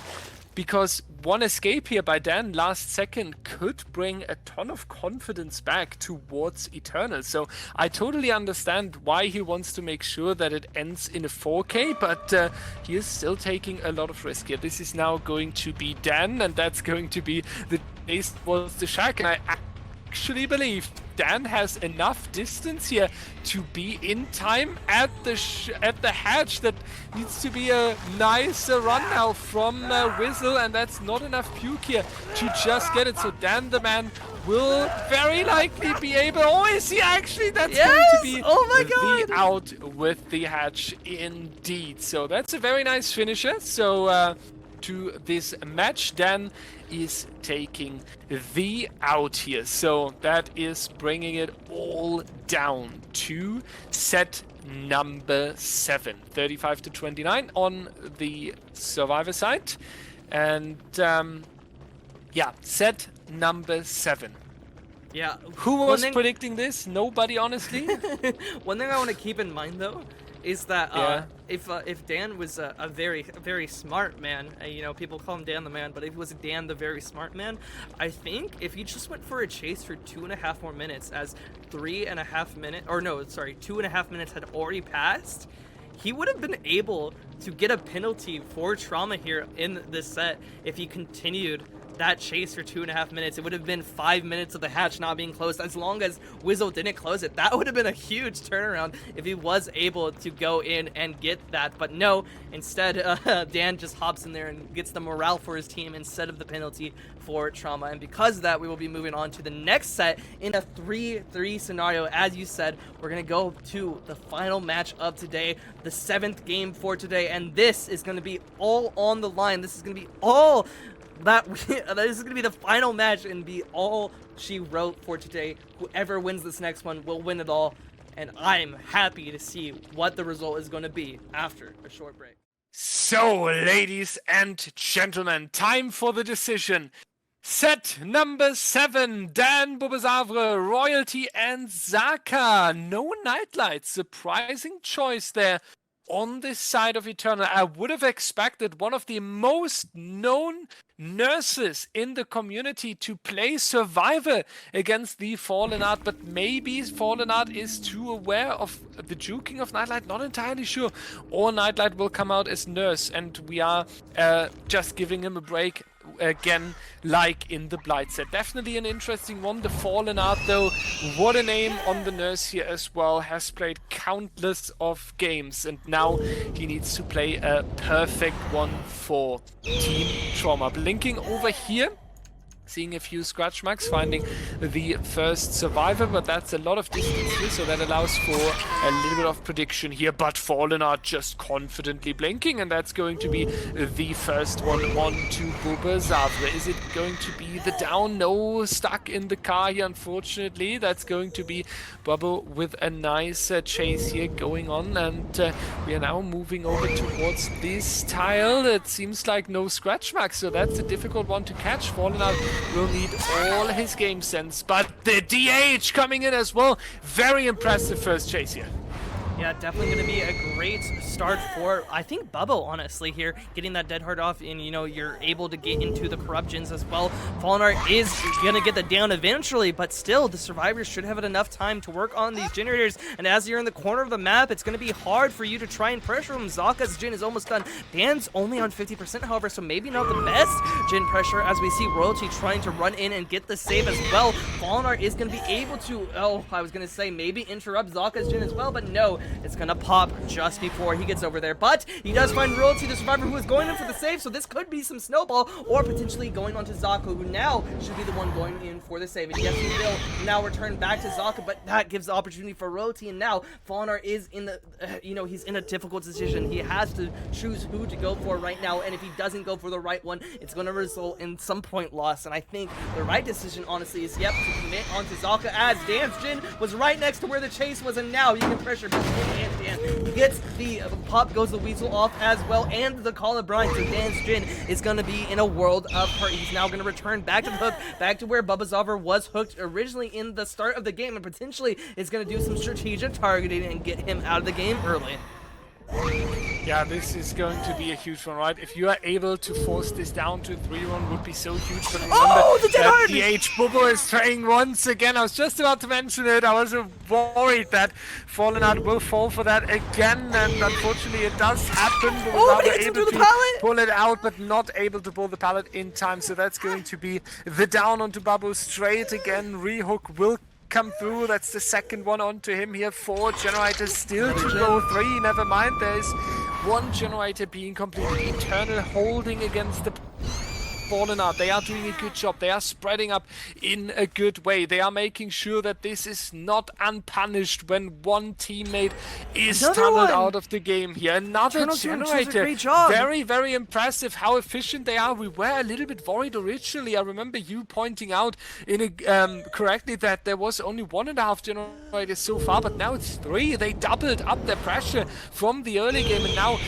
because one escape here by Dan last second could bring a ton of confidence back towards Eternal. So I totally understand why he wants to make sure that it ends in a 4K, but he is still taking a lot of risk here. This is now going to be Dan, and that's going to be the chase towards the Shack, and I actually believe Dan has enough distance here to be in time at the hatch. That needs to be a nice run now from Wizzle, and that's not enough puke here to just get it. So Dan the man will very likely be able... Oh, is he actually? That's going to be the out with the hatch indeed. So that's a very nice finisher. So to this match, Dan is taking the out here. So that is bringing it all down to set number 7. 35 to 29 on the survivor side. And yeah, set number 7. Yeah. Who was predicting this? Nobody, honestly. One thing I want to keep in mind, though, is that if Dan was a very smart man, you know, people call him Dan the man, but if he was Dan the very smart man, I think if he just went for a chase for 2.5 more minutes, as 3.5 minutes, or no, sorry, 2.5 minutes had already passed, he would have been able to get a penalty for trauma here in this set if he continued that chase for 2.5 minutes. It would have been 5 minutes of the hatch not being closed. As long as Wizzle didn't close it, that would have been a huge turnaround if he was able to go in and get that. But no, instead Dan just hops in there and gets the morale for his team instead of the penalty for trauma. And because of that, we will be moving on to the next set in a 3-3 scenario. As you said, we're gonna go to the final match of today, the 7th game for today, and this is gonna be all on the line. This is gonna be all this is going to be the final match and be all she wrote for today. Whoever wins this next one will win it all, and I'm happy to see what the result is going to be after a short break. So, ladies and gentlemen, time for the decision. Set number 7, Dan Bobazavre, Royalty, and Zaka. No Nightlight. Surprising choice there on this side of Eternal. I would have expected one of the most known nurses in the community to play Survivor against the Fallen Art, but maybe Fallen Art is too aware of the juking of Nightlight, not entirely sure. Or Nightlight will come out as Nurse, and we are just giving him a break again, like in the Blight set. Definitely an interesting one. The Fallen Art, though, what a name on the Nurse here as well. Has played countless of games, and now he needs to play a perfect one for Team Trauma. Blinking over here, seeing a few scratch marks, finding the first survivor, but that's a lot of distance here, so that allows for a little bit of prediction here. But Fallen are just confidently blinking, and that's going to be the first one on to Bobazavre. Is it going to be the down? No, stuck in the car here, unfortunately. That's going to be Bubble with a nice chase here going on, and we are now moving over towards this tile. It seems like no scratch marks, so that's a difficult one to catch. Fallen out will need all his game sense, but the DH coming in as well. Very impressive first chase here. Yeah, definitely going to be a great start for, I think, Bubbo, honestly, here. Getting that Dead Hard off, and, you know, you're able to get into the Corruptions as well. Fallen Art is going to get the down eventually, but still, the survivors should have enough time to work on these generators. And as you're in the corner of the map, it's going to be hard for you to try and pressure him. Zaka's gen is almost done. Dan's only on 50%, however, so maybe not the best gen pressure, as we see Royalty trying to run in and get the save as well. Fallen Art is going to be able to, I was going to say maybe interrupt Zaka's gen as well, but no. It's gonna pop just before he gets over there, but he does find Royalty, the survivor, who is going in for the save, so this could be some snowball, or potentially going on to Zaka, who now should be the one going in for the save. And yes, he will now return back to Zaka, but that gives the opportunity for Royalty, and now Fallen Art is in the, he's in a difficult decision. He has to choose who to go for right now, and if he doesn't go for the right one, it's gonna result in some point loss. And I think the right decision, honestly, is, yep, to commit onto Zaka, as Dan's gen was right next to where the chase was, and now you can pressure and Dan gets the pop, goes the weasel off as well, and the call of brine. So Dan's gen is going to be in a world of hurt. He's now going to return back to the hook, back to where Bobazavre was hooked originally in the start of the game, and potentially is going to do some strategic targeting and get him out of the game early. Yeah, this is going to be a huge one, right? If you are able to force this down to a 3-1, would be so huge. But remember, the DH Bobo is trying once again. I was just about to mention it. I was worried that Fallen Out will fall for that again, and unfortunately it does happen. But he gets him through the pallet! Pull it out, but not able to pull the pallet in time. So that's going to be the down onto Babu straight again. Rehook will come through. That's the second one onto him here. 4 generators still to go. 3, never mind. There's 1 generator being completed. Eternal holding against the Fallen Art, they are doing a good job. They are spreading up in a good way. They are making sure that this is not unpunished when one teammate is tunneled out of the game here. Another generator. Great job. Very, very impressive how efficient they are. We were a little bit worried originally. I remember you pointing out in a, correctly that there was only 1.5 generators so far, but now it's 3. They doubled up their pressure from the early game, and now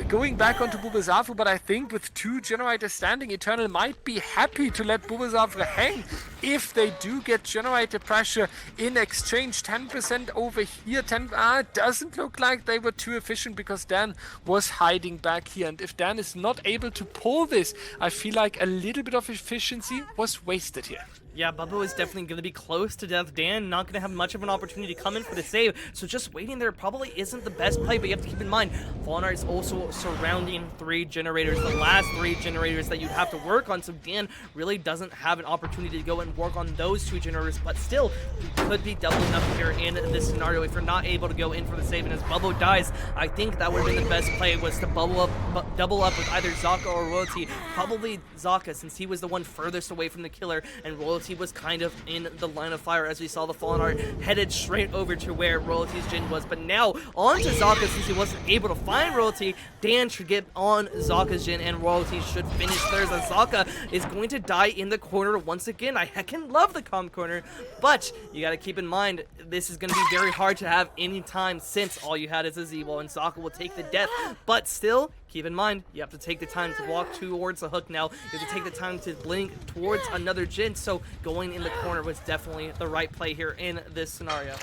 going back onto Bubazafu, but I think with 2 generators standing, Eternal might be happy to let Bubazafu hang if they do get generator pressure in exchange. 10% over here. It doesn't look like they were too efficient because Dan was hiding back here, and if Dan is not able to pull this, I feel like a little bit of efficiency was wasted here. Yeah, Bubba is definitely going to be close to death. Dan not going to have much of an opportunity to come in for the save, so just waiting there probably isn't the best play, but you have to keep in mind, Fallen Art is also surrounding 3 generators, the last 3 generators that you'd have to work on, so Dan really doesn't have an opportunity to go and work on those 2 generators, but still, you could be doubling up here in this scenario if you're not able to go in for the save, and as Bubba dies, I think that would have been the best play, was to double up with either Zaka or Royalty, probably Zaka, since he was the one furthest away from the killer, and Royalty was kind of in the line of fire as we saw the Fallen Art headed straight over to where Royalty's Jin was. But now on to Zaka, since he wasn't able to find Royalty. Dan should get on Zaka's Jin and Royalty should finish theirs, as Zaka is going to die in the corner once again. I heckin' love the calm corner, but you gotta keep in mind this is gonna be very hard to have any time since all you had is a Z-wall and Zaka will take the death, but still keep in mind, you have to take the time to walk towards the hook now. You have to take the time to blink towards another Jin, so going in the corner was definitely the right play here in this scenario.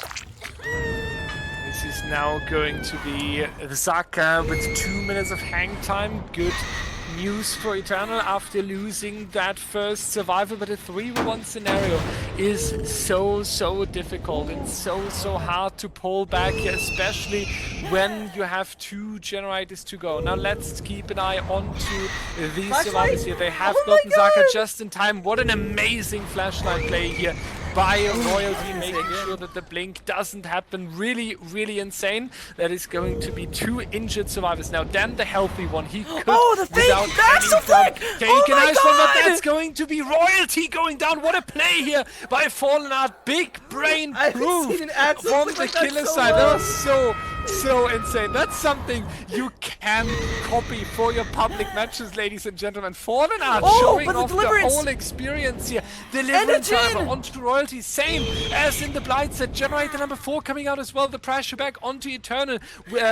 This is now going to be Zaka with 2 minutes of hang time. Good news for Eternal after losing that first survival, but a 3v1 scenario is so difficult and so hard to pull back here, especially when you have 2 generators to go. Now let's keep an eye onto these survivors here. They have gotten Zaka just in time. What an amazing flashlight play here by Royalty, making sure that the blink doesn't happen. Really insane. That is going to be 2 injured survivors. Now Dan, the healthy one, he could the fake! That's the fake! take a nice one, but that's going to be Royalty going down. What a play here by Fallen Art. Big brain proof from the killer side. That was so insane. That's something you can copy for your public matches, ladies and gentlemen. Fallen Art showing off the whole experience here. Deliverance onto Royalty, same as in the Blight set. Generator number 4 coming out as well. The pressure back onto Eternal.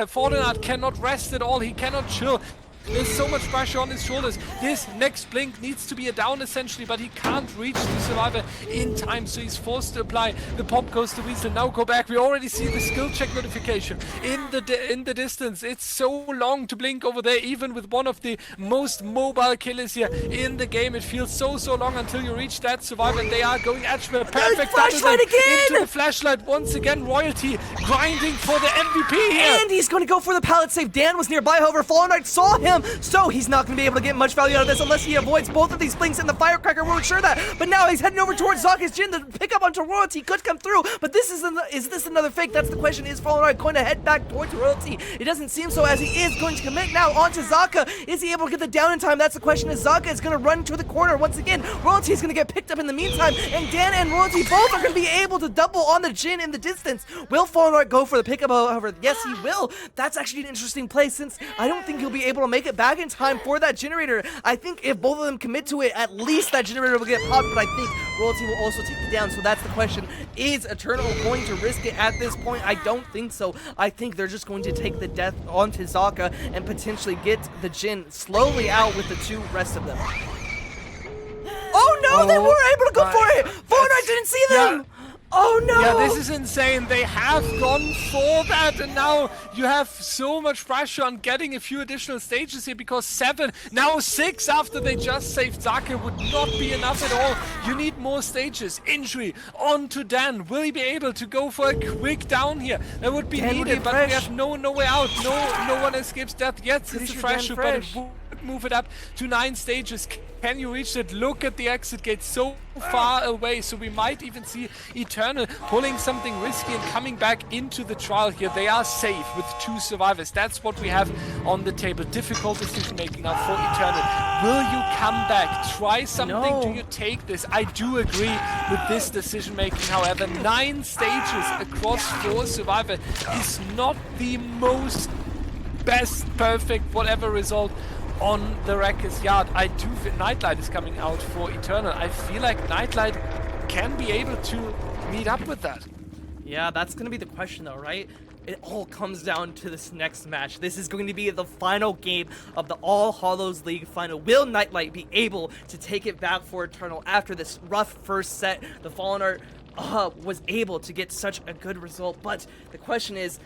Fallen Art cannot rest at all. He cannot chill. There's so much pressure on his shoulders. This next blink needs to be a down essentially, but he can't reach the survivor in time, so he's forced to apply. The pop goes to Weasel. Now go back. We already see the skill check notification in the distance. It's so long to blink over there, even with one of the most mobile killers here in the game. It feels so long until you reach that survivor, and they are going edgeware. Perfect flashlight again! Into the flashlight once again. Royalty grinding for the MVP here. And he's going to go for the pallet save. Dan was nearby, however, Fallen Knight saw him, so he's not going to be able to get much value out of this unless he avoids both of these blinks and the firecracker. We're sure that, but now he's heading over towards Zaka's Jin. The pickup onto Royalty could come through, but this is this another fake? That's the question. Is Fallen Knight going to head back towards Royalty? It doesn't seem so, as he is going to commit now onto Zaka. Is he able to get the down in time? That's the question, as Zaka is going to run to the corner once again. Royalty is going to get picked up in the meantime, and Dan and Royalty both are going to be able to double on the Jin in the distance. Will Fallen Knight go for the pickup, however? Yes, he will. That's actually an interesting play, since I don't think he'll be able to make it back in time for that generator. I think if both of them commit to it, at least that generator will get popped, but I think Royalty will also take the down, so that's the question. Is Eternal going to risk it at this point? I don't think so. I think they're just going to take the death onto Zaka and potentially get the Jin slowly out with the 2 rest of them. Oh no, they were able to go for it! Fallen Knight didn't see them! Yeah. Oh no! Yeah, this is insane. They have gone for that, and now you have so much pressure on getting a few additional stages here, because 7, now 6 after they just saved Zaka would not be enough at all. You need more stages. Injury onto Dan. Will he be able to go for a quick down here? That would be needed, but we have no way out. No one escapes death yet. It's a fresh, but it would could move it up to 9 stages. Can you reach it? Look at the exit gate so far away. So we might even see Eternal pulling something risky and coming back into the trial here. They are safe with 2 survivors. That's what we have on the table. Difficult decision making now for Eternal. Will you come back? Try something? No. Do you take this? I do agree with this decision making. However, 9 stages across 4 survivors is not the most best, perfect, whatever result on the Wrecker's Yard. I do feel Nightlight is coming out for Eternal. I feel like Nightlight can be able to meet up with that. Yeah, that's going to be the question though, right? It all comes down to this next match. This is going to be the final game of the All Hallows League final. Will Nightlight be able to take it back for Eternal after this rough first set? The Fallen Art was able to get such a good result, but the question is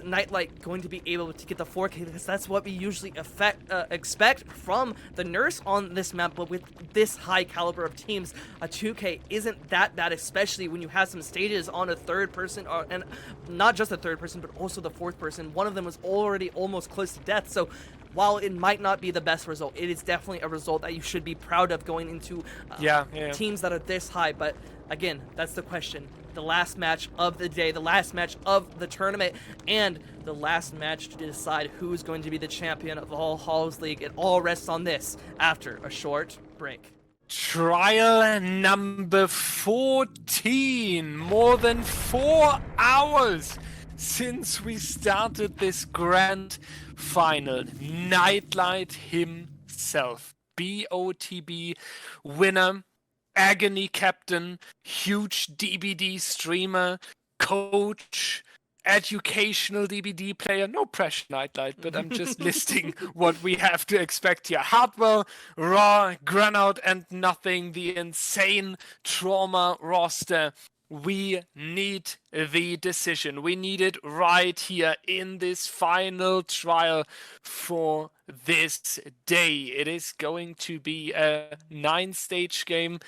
Nightlight going to be able to get the 4K? Because that's what we usually expect from the Nurse on this map, but with this high caliber of teams, a 2K isn't that bad, especially when you have some stages on a third person, and not just a third person, but also the fourth person. One of them was already almost close to death, so while it might not be the best result, it is definitely a result that you should be proud of going into teams that are this high. But again, that's the question. The last match of the day, the last match of the tournament, and the last match to decide who's going to be the champion of All Hallows League. It all rests on this after a short break. Trial number 14. More than 4 hours since we started this grand final. Nightlight himself, BOTB winner, Agony captain, huge DBD streamer, coach, educational DBD player. No pressure, Nightlight, but I'm just listing what we have to expect here. Hardwell, Raw, Granout, and Nothing. The insane trauma roster. We need the decision. We need it right here in this final trial for this day. It is going to be a 9-stage game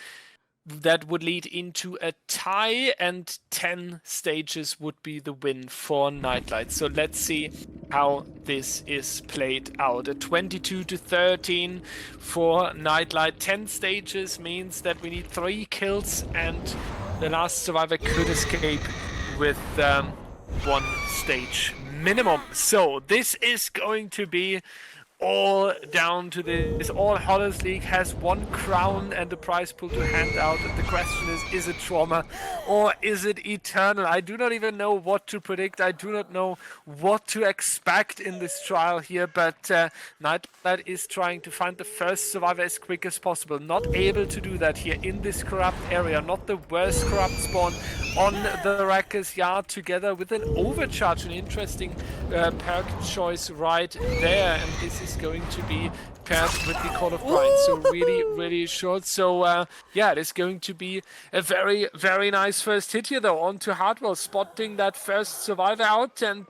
that would lead into a tie, and 10 stages would be the win for Nightlight. So let's see how this is played out. A 22-13 for Nightlight. 10 stages means that we need 3 kills, and the last survivor could escape with 1 stage minimum. So this is going to be all down to this. All Hallows League has 1 crown and a prize pool to hand out, and the question is it Trauma or is it Eternal? I do not even know what to predict. I do not know what to expect in this trial here, but Nightlight is trying to find the first survivor as quick as possible. Not able to do that here in this corrupt area. Not the worst corrupt spawn on the Wrecker's Yard, together with an overcharge, an interesting perk choice right there, and this is going to be paired with the Call of Brine, so really short. So yeah, it is going to be a very, very nice first hit here though. On to Hardwell, spotting that first survivor out and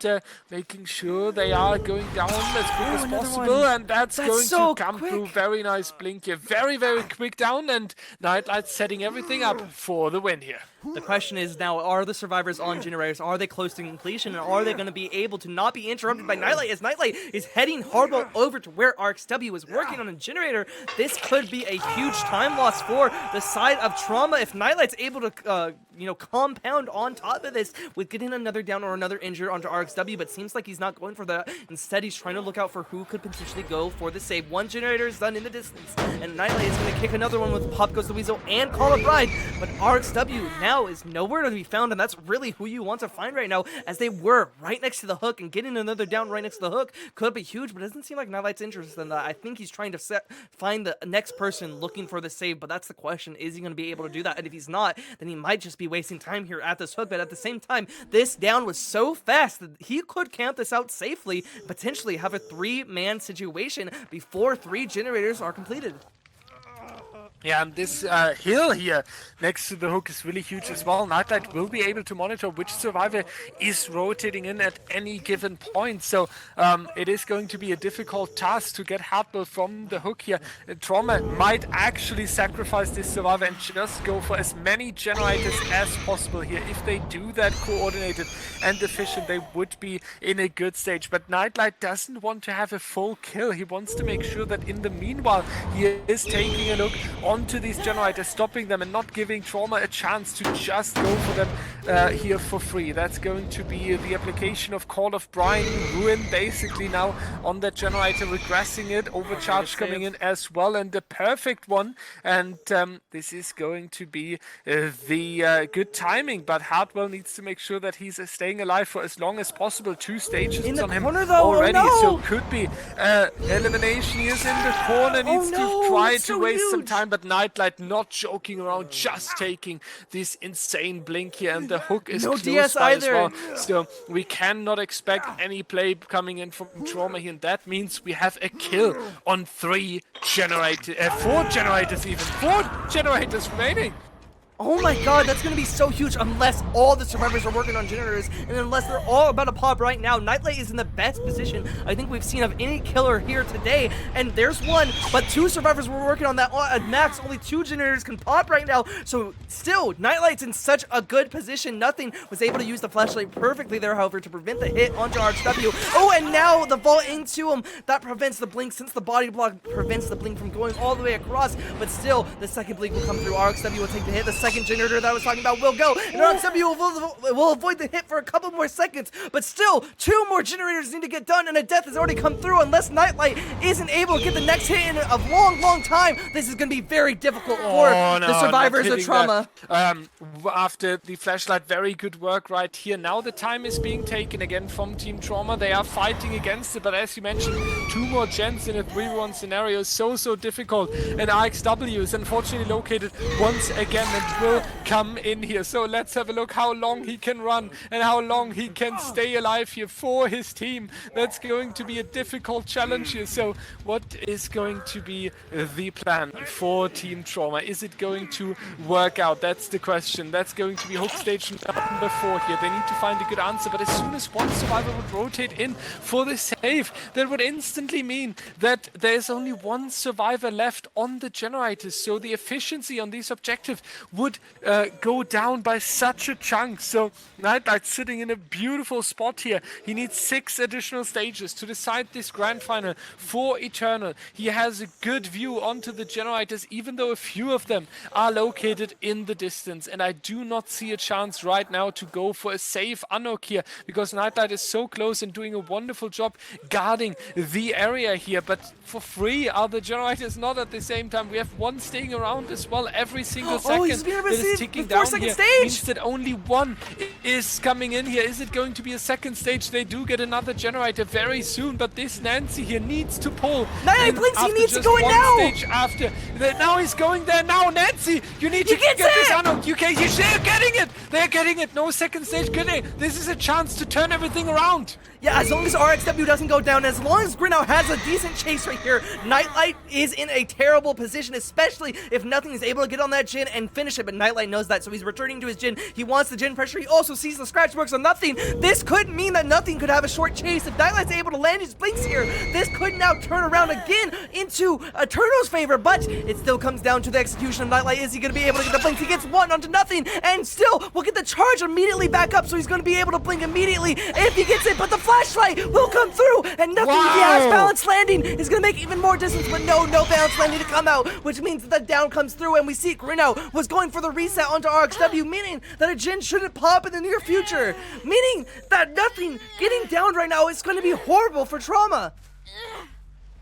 making sure they are going down as quick as possible, and that's going so to come quick. through. Very nice blink here, very quick down, and Nightlight setting everything up for the win here. The question is now, are the survivors on generators? Are they close to completion? And are they going to be able to not be interrupted by Nightlight, as Nightlight is heading Hardwell over to where RxW is working on a generator? This could be a huge time loss for the side of Trauma if Nightlight's able to, compound on top of this with getting another down or another injured onto RxW, but seems like he's not going for that. Instead, he's trying to look out for who could potentially go for the save. 1 generator is done in the distance, and Nightlight is going to kick another one with Pop Goes the Weasel and Call of Bride, but RxW now is nowhere to be found, and that's really who you want to find right now, as they were right next to the hook, and getting another down right next to the hook could be huge, but it doesn't seem like Nightlight's interested in that. I think he's trying to find the next person looking for the save, but that's the question. Is he going to be able to do that? And if he's not, then he might just be wasting time here at this hook, but at the same time, this down was so fast that he could camp this out safely, potentially have a 3-man situation before 3 generators are completed. Yeah, and this hill here next to the hook is really huge as well. Nightlight will be able to monitor which survivor is rotating in at any given point. So it is going to be a difficult task to get Hardwell from the hook here. Trauma might actually sacrifice this survivor and just go for as many generators as possible here. If they do that coordinated and efficient, they would be in a good stage. But Nightlight doesn't want to have a full kill. He wants to make sure that in the meanwhile, he is taking a look onto these generators, stopping them and not giving Trauma a chance to just go for them here for free. That's going to be the application of Call of Brine, Ruin basically now on that generator, regressing it, Overcharge coming in as well, and the perfect one. And this is going to be the good timing, but Hardwell needs to make sure that he's staying alive for as long as possible. 2 stages In the on him corner, though, already, oh no! so could be elimination. He is in the corner, needs no, to try it's to so waste some huge. time, but Nightlight not joking around, just taking this insane blink here, and the hook is No close DS by either. as well. So we cannot expect any play coming in from Trauma here, and that means we have a kill on 4 generators even. 4 generators remaining. Oh my god, that's gonna be so huge unless all the survivors are working on generators, and unless they're all about to pop right now. Nightlight is in the best position I think we've seen of any killer here today, and there's one, but 2 survivors were working on that at max. Only 2 generators can pop right now, so still, Nightlight's in such a good position. Nothing was able to use the flashlight perfectly there, however, to prevent the hit onto RXW. Oh, and now the vault into him. That prevents the blink, since the body block prevents the blink from going all the way across, but still, the second blink will come through. RXW will take the hit. The second generator that I was talking about will go, and RXW will avoid the hit for a couple more seconds, but still, 2 more generators need to get done, and a death has already come through. Unless Nightlight isn't able to get the next hit in a long time, this is going to be very difficult for the survivors of Trauma. After the flashlight, very good work right here. Now the time is being taken again from Team Trauma. They are fighting against it, but as you mentioned, 2 more gens in a 3v1 scenario is so difficult, and RXW is unfortunately located once again and will come in here. So let's have a look how long he can run and how long he can stay alive here for his team. That's going to be a difficult challenge here. So what is going to be the plan for Team Trauma? Is it going to work out? That's the question. That's going to be hook stage number 4 here. They need to find a good answer, but as soon as one survivor would rotate in for the save, that would instantly mean that there's only 1 survivor left on the generators. So the efficiency on this objective would go down by such a chunk. So Nightlight sitting in a beautiful spot here. He needs 6 additional stages to decide this grand final for Eternal. He has a good view onto the generators, even though a few of them are located in the distance, and I do not see a chance right now to go for a safe unhook here, because Nightlight is so close and doing a wonderful job guarding the area here. But for free are the generators not at the same time. We have 1 staying around as well every single second. He's being that is ticking down here. stage. Means that only 1 is coming in here. Is it going to be a second stage? They do get another generator very soon, but this Nancy here needs to pull. Nine blinks, he needs to go in now. Stage after. Now he's going there now. Nancy, you need to get this unhooked. They're getting it. They're getting it. No second stage. This is a chance to turn everything around. Yeah, as long as RXW doesn't go down, as long as Grinnell has a decent chase right here, Nightlight is in a terrible position, especially if Nothing is able to get on that Jin and finish it, but Nightlight knows that, so he's returning to his Jin. He wants the Jin pressure. He also sees the scratch marks on Nothing. This could mean that Nothing could have a short chase. If Nightlight's able to land his blinks here, this could now turn around again into Eternal's favor, but it still comes down to the execution of Nightlight. Is he going to be able to get the blinks? He gets 1 onto Nothing, and still will get the charge immediately back up, so he's going to be able to blink immediately if he gets it, but the flashlight will come through, and Nothing, if he has balanced landing, is going to make even more distance, but no balanced landing to come out, which means that the down comes through, and we see Grinnell was going for the reset onto RXW, meaning that a Jin shouldn't pop in the near future, meaning that Nothing getting down right now is going to be horrible for Trauma.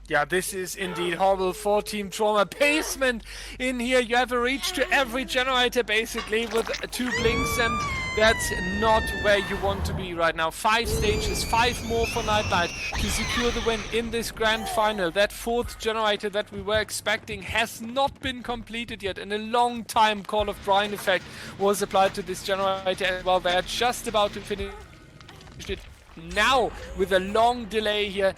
Yeah, this is indeed horrible for Team Trauma. Basement in here. You have a reach to every generator basically with 2 blinks, and that's not where you want to be right now. 5 stages, 5 more for Nightlight to secure the win in this grand final. That 4th generator that we were expecting has not been completed yet. In a long time, Call of Brine effect was applied to this generator as well. They're just about to finish it now with a long delay here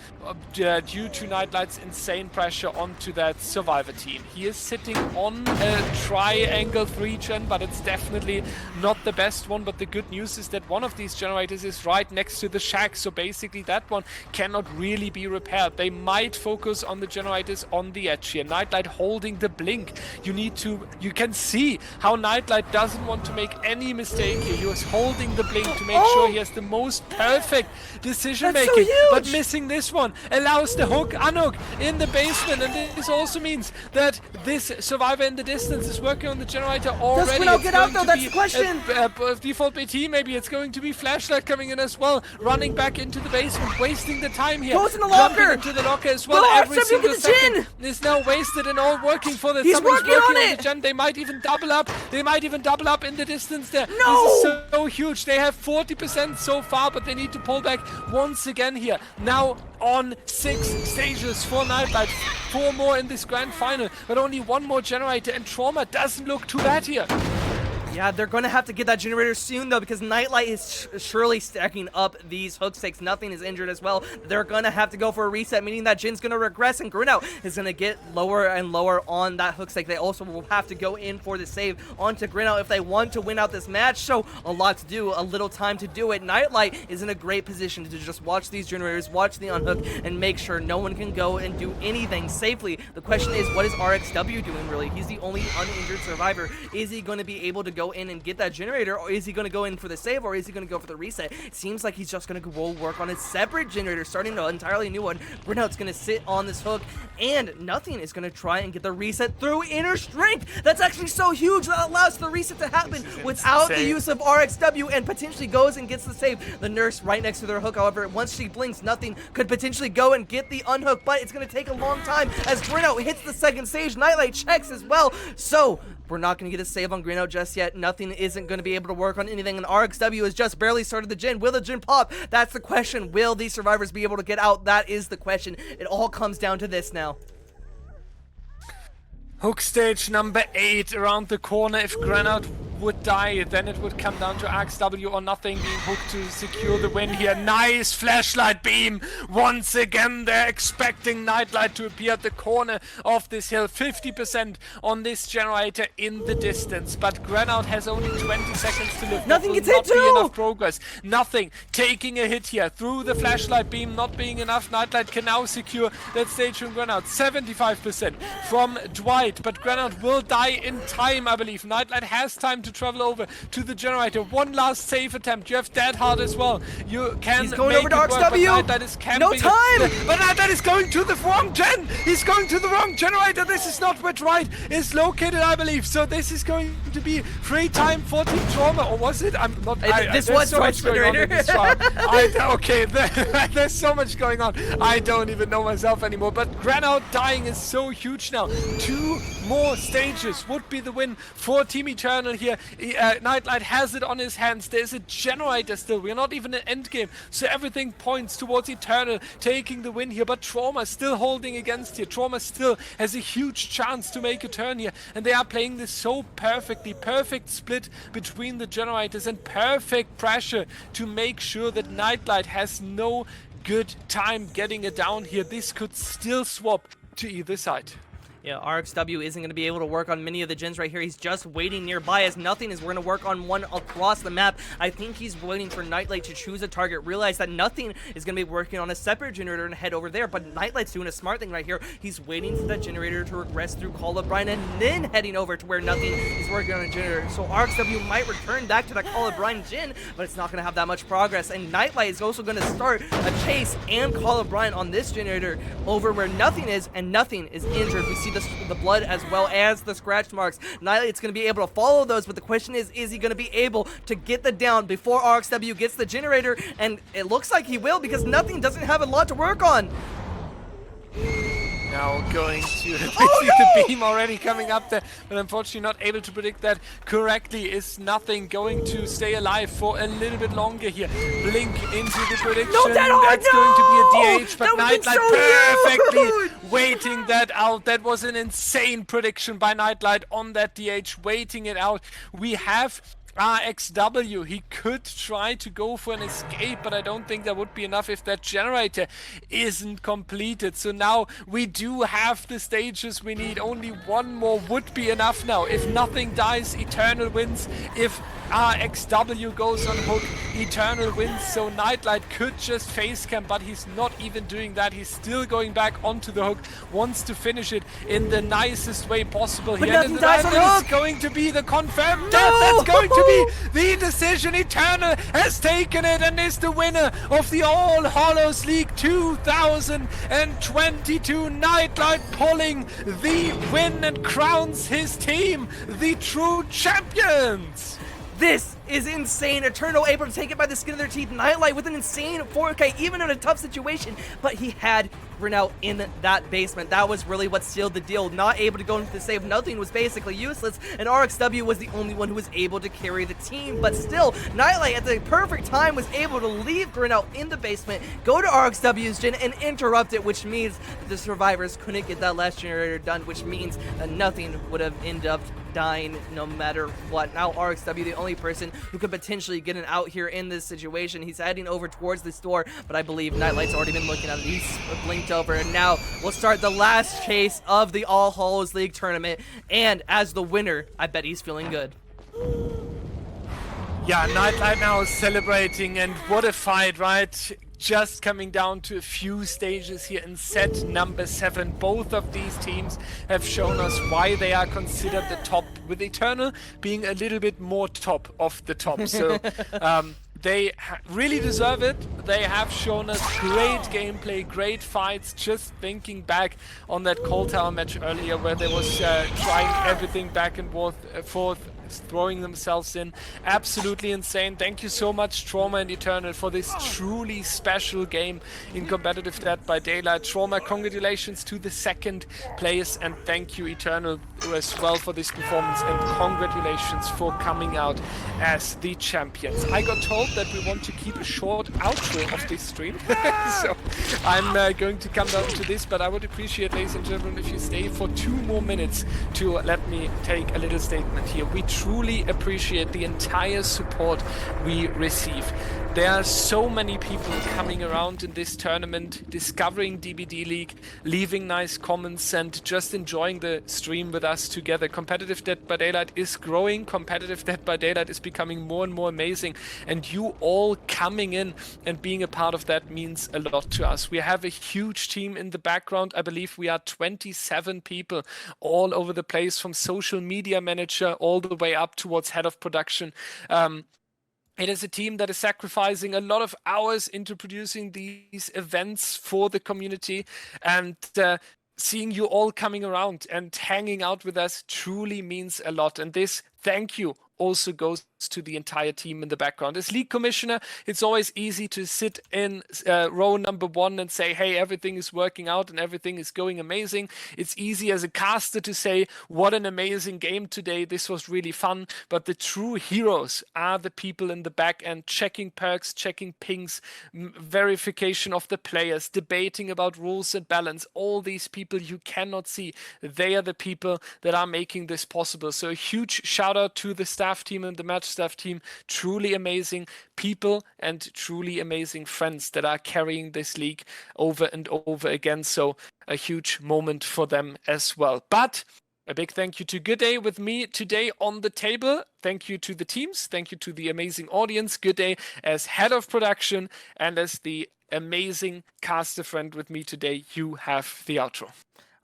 due to Nightlight's insane pressure onto that Survivor team. He is sitting on a triangle 3-gen, but it's definitely not the best one. But the good news is that one of these generators is right next to the shack, so basically that one cannot really be repaired. They might focus on the generators on the edge here. Nightlight holding the blink. You can see how Nightlight doesn't want to make any mistake here. He was holding the blink to make sure he has the most perfect decision making, but missing this one allows the hook unhook in the basement, and this also means that this Survivor in the distance is working on the generator already. Does Cannell get out though? That's the question. Default BT, maybe it's going to be Flashlight coming in as well, running back into the basement, wasting the time here. Goes in the locker. Into the locker as well. No, every single second is now wasted and all working for the. He's working on it. The gen. They might even double up. They might even double up in the distance there. No. This is so huge. They have 40% so far, but they need to pull back once again here. Now on 6 stages for Nightlight. 4 more in this grand final, but only 1 more generator, and Trauma doesn't look too bad here. Yeah, they're going to have to get that generator soon, though, because Nightlight is surely stacking up these hook stakes. Nothing is injured as well. They're going to have to go for a reset, meaning that Jin's going to regress, and Grunout is going to get lower and lower on that hook stake. They also will have to go in for the save onto Grunout if they want to win out this match, so a lot to do, a little time to do it. Nightlight is in a great position to just watch these generators, watch the unhook, and make sure no one can go and do anything safely. The question is, what is RXW doing, really? He's the only uninjured survivor. Is he going to be able to go in and get that generator, or is he going to go in for the save, or is he going to go for the reset? It seems like he's just going to go work on a separate generator, starting an entirely new one. Grunout's going to sit on this hook, and Nothing is going to try and get the reset through inner strength. That's actually so huge. That allows the reset to happen without the use of RXW, and potentially goes and gets the save. The Nurse right next to their hook, however, once she blinks, Nothing could potentially go and get the unhook, but it's going to take a long time as Grunout hits the second stage. Nightlight checks as well, so we're not going to get a save on Grunout just yet. Nothing isn't going to be able to work on anything, and RXW has just barely started the gen. Will the gen pop? That's the question. Will these survivors be able to get out? That is the question. It all comes down to this now. Hook stage number 8 around the corner. If Grunout would die, then it would come down to RXW or Nothing being hooked to secure the win here. Nice flashlight beam. Once again, they're expecting Nightlight to appear at the corner of this hill. 50% on this generator in the distance, but Grunout has only 20 seconds to live. Nothing gets hit too. Enough progress. Nothing taking a hit here through the flashlight beam, not being enough. Nightlight can now secure that stage from Grunout. 75% from Dwight, but Grunout will die in time, I believe. Nightlight has time to travel over to the generator. One last save attempt. You have Dead Hard as well. You can He's going make over to RXW. Nightlight is camping. No time. But Nightlight is going to the wrong gen. He's going to the wrong generator. This is not where Dwight is located, I believe. So this is going to be free time for Team Trauma, or was it? I'm not. This was so much generator. Okay, there's so much going on. I don't even know myself anymore. But Grunout dying is so huge now. 2 more stages would be the win for Team Eternal here. Nightlight has it on his hands. There's a generator still. We're not even in endgame, so everything points towards Eternal taking the win here, but Trauma still holding against here. Trauma still has a huge chance to make a turn here, and they are playing this so perfectly. Perfect split between the generators and perfect pressure to make sure that Nightlight has no good time getting it down here. This could still swap to either side. Yeah, RXW isn't going to be able to work on many of the gens right here. He's just waiting nearby, as Nothing is going to work on one across the map. I think he's waiting for Nightlight to choose a target, realize that Nothing is going to be working on a separate generator and head over there, but Nightlight's doing a smart thing right here. He's waiting for that generator to regress through Call of Brine, and then heading over to where Nothing is working on a generator. So RXW might return back to that Call of Brine gen, but it's not going to have that much progress, and Nightlight is also going to start a chase and Call of Brine on this generator over where Nothing is, and Nothing is injured. We see the blood as well as the scratch marks. Nightlight's going to be able to follow those, but the question is he going to be able to get the down before RXW gets the generator? And it looks like he will, because Nothing doesn't have a lot to work on. Now going to see the beam already coming up there, but unfortunately not able to predict that correctly. Is Nothing going to stay alive for a little bit longer here? Blink into the prediction. No, that's going to be a DH, but Nightlight so perfectly waiting that out. That was an insane prediction by Nightlight on that DH, waiting it out. We have RXW, he could try to go for an escape, but I don't think that would be enough if that generator isn't completed. So now we do have the stages we need. Only one more would be enough now. If nothing dies, Eternal wins. If RXW goes on hook, Eternal wins. So Nightlight could just face cam, but he's not even doing that. He's still going back onto the hook, wants to finish it in the nicest way possible. But here. nothing dies on hook. Is going to be the confirmed death. That's going to be the decision. Eternal has taken it and is the winner of the All Hallows League 2022. Nightlight pulling the win and crowns his team the true champions. This is insane. Eternal able to take it by the skin of their teeth. Nightlight with an insane 4K, even in a tough situation, but he had Grinnell in that basement. That was really what sealed the deal. Not able to go into the save. Nothing was basically useless, and RXW was the only one who was able to carry the team. But still, Nightlight at the perfect time was able to leave Grinnell in the basement, go to RXW's gen, and interrupt it, which means that the survivors couldn't get that last generator done, which means that nothing would have ended up dying no matter what. Now RXW, the only person who could potentially get an out here in this situation. He's heading over towards this door, but I believe Nightlight's already been looking at it. He's blinked over, and now we'll start the last chase of the All Hallows League tournament. And as the winner, I bet he's feeling good. Yeah, Nightlight now is celebrating, and what a fight, right? Just coming down to a few stages here in set number 7. Both of these teams have shown us why they are considered the top, with Eternal being a little bit more top of the top. So they really deserve it. They have shown us great gameplay, great fights. Just thinking back on that Cold Tower match earlier where they was trying everything back and forth, throwing themselves in. Absolutely insane. Thank you so much, Trauma and Eternal, for this truly special game in competitive Dead by Daylight. Trauma, congratulations to the 2nd place, and thank you, Eternal, as well for this performance, and congratulations for coming out as the champions. I got told that we want to keep a short outro of this stream, so I'm going to come down to this, but I would appreciate, ladies and gentlemen, if you stay for 2 more minutes to let me take a little statement here. We truly appreciate the entire support we receive. There are so many people coming around in this tournament, discovering DBDLeague, leaving nice comments, and just enjoying the stream with us together. Competitive Dead by Daylight is growing. Competitive Dead by Daylight is becoming more and more amazing. And you all coming in and being a part of that means a lot to us. We have a huge team in the background. I believe we are 27 people all over the place, from social media manager all the way up towards head of production. It is a team that is sacrificing a lot of hours into producing these events for the community, and seeing you all coming around and hanging out with us truly means a lot. And this thank you also goes to the entire team in the background. As league commissioner, it's always easy to sit in row number 1 and say, hey, everything is working out and everything is going amazing. It's easy as a caster to say, what an amazing game today, this was really fun. But the true heroes are the people in the back end, checking perks, checking pings, verification of the players, debating about rules and balance. All these people you cannot see, they are the people that are making this possible. So a huge shout out to the staff team and the match staff team. Truly amazing people and truly amazing friends that are carrying this league over and over again. So a huge moment for them as well. But a big thank you to Good Day with me today on the table. Thank you to the teams. Thank you to the amazing audience. Good Day as head of production and as the amazing caster friend with me today. You have the outro.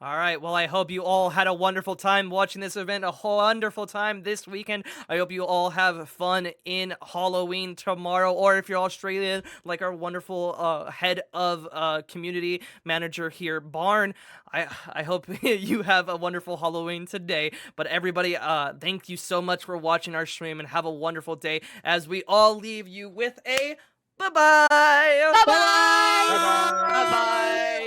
All right, well, I hope you all had a wonderful time watching this event, a wonderful time this weekend. I hope you all have fun in Halloween tomorrow, or if you're Australian, like our wonderful head of community manager here, Barn, I hope you have a wonderful Halloween today. But everybody, thank you so much for watching our stream, and have a wonderful day as we all leave you with a bye-bye! Bye-bye! Bye-bye!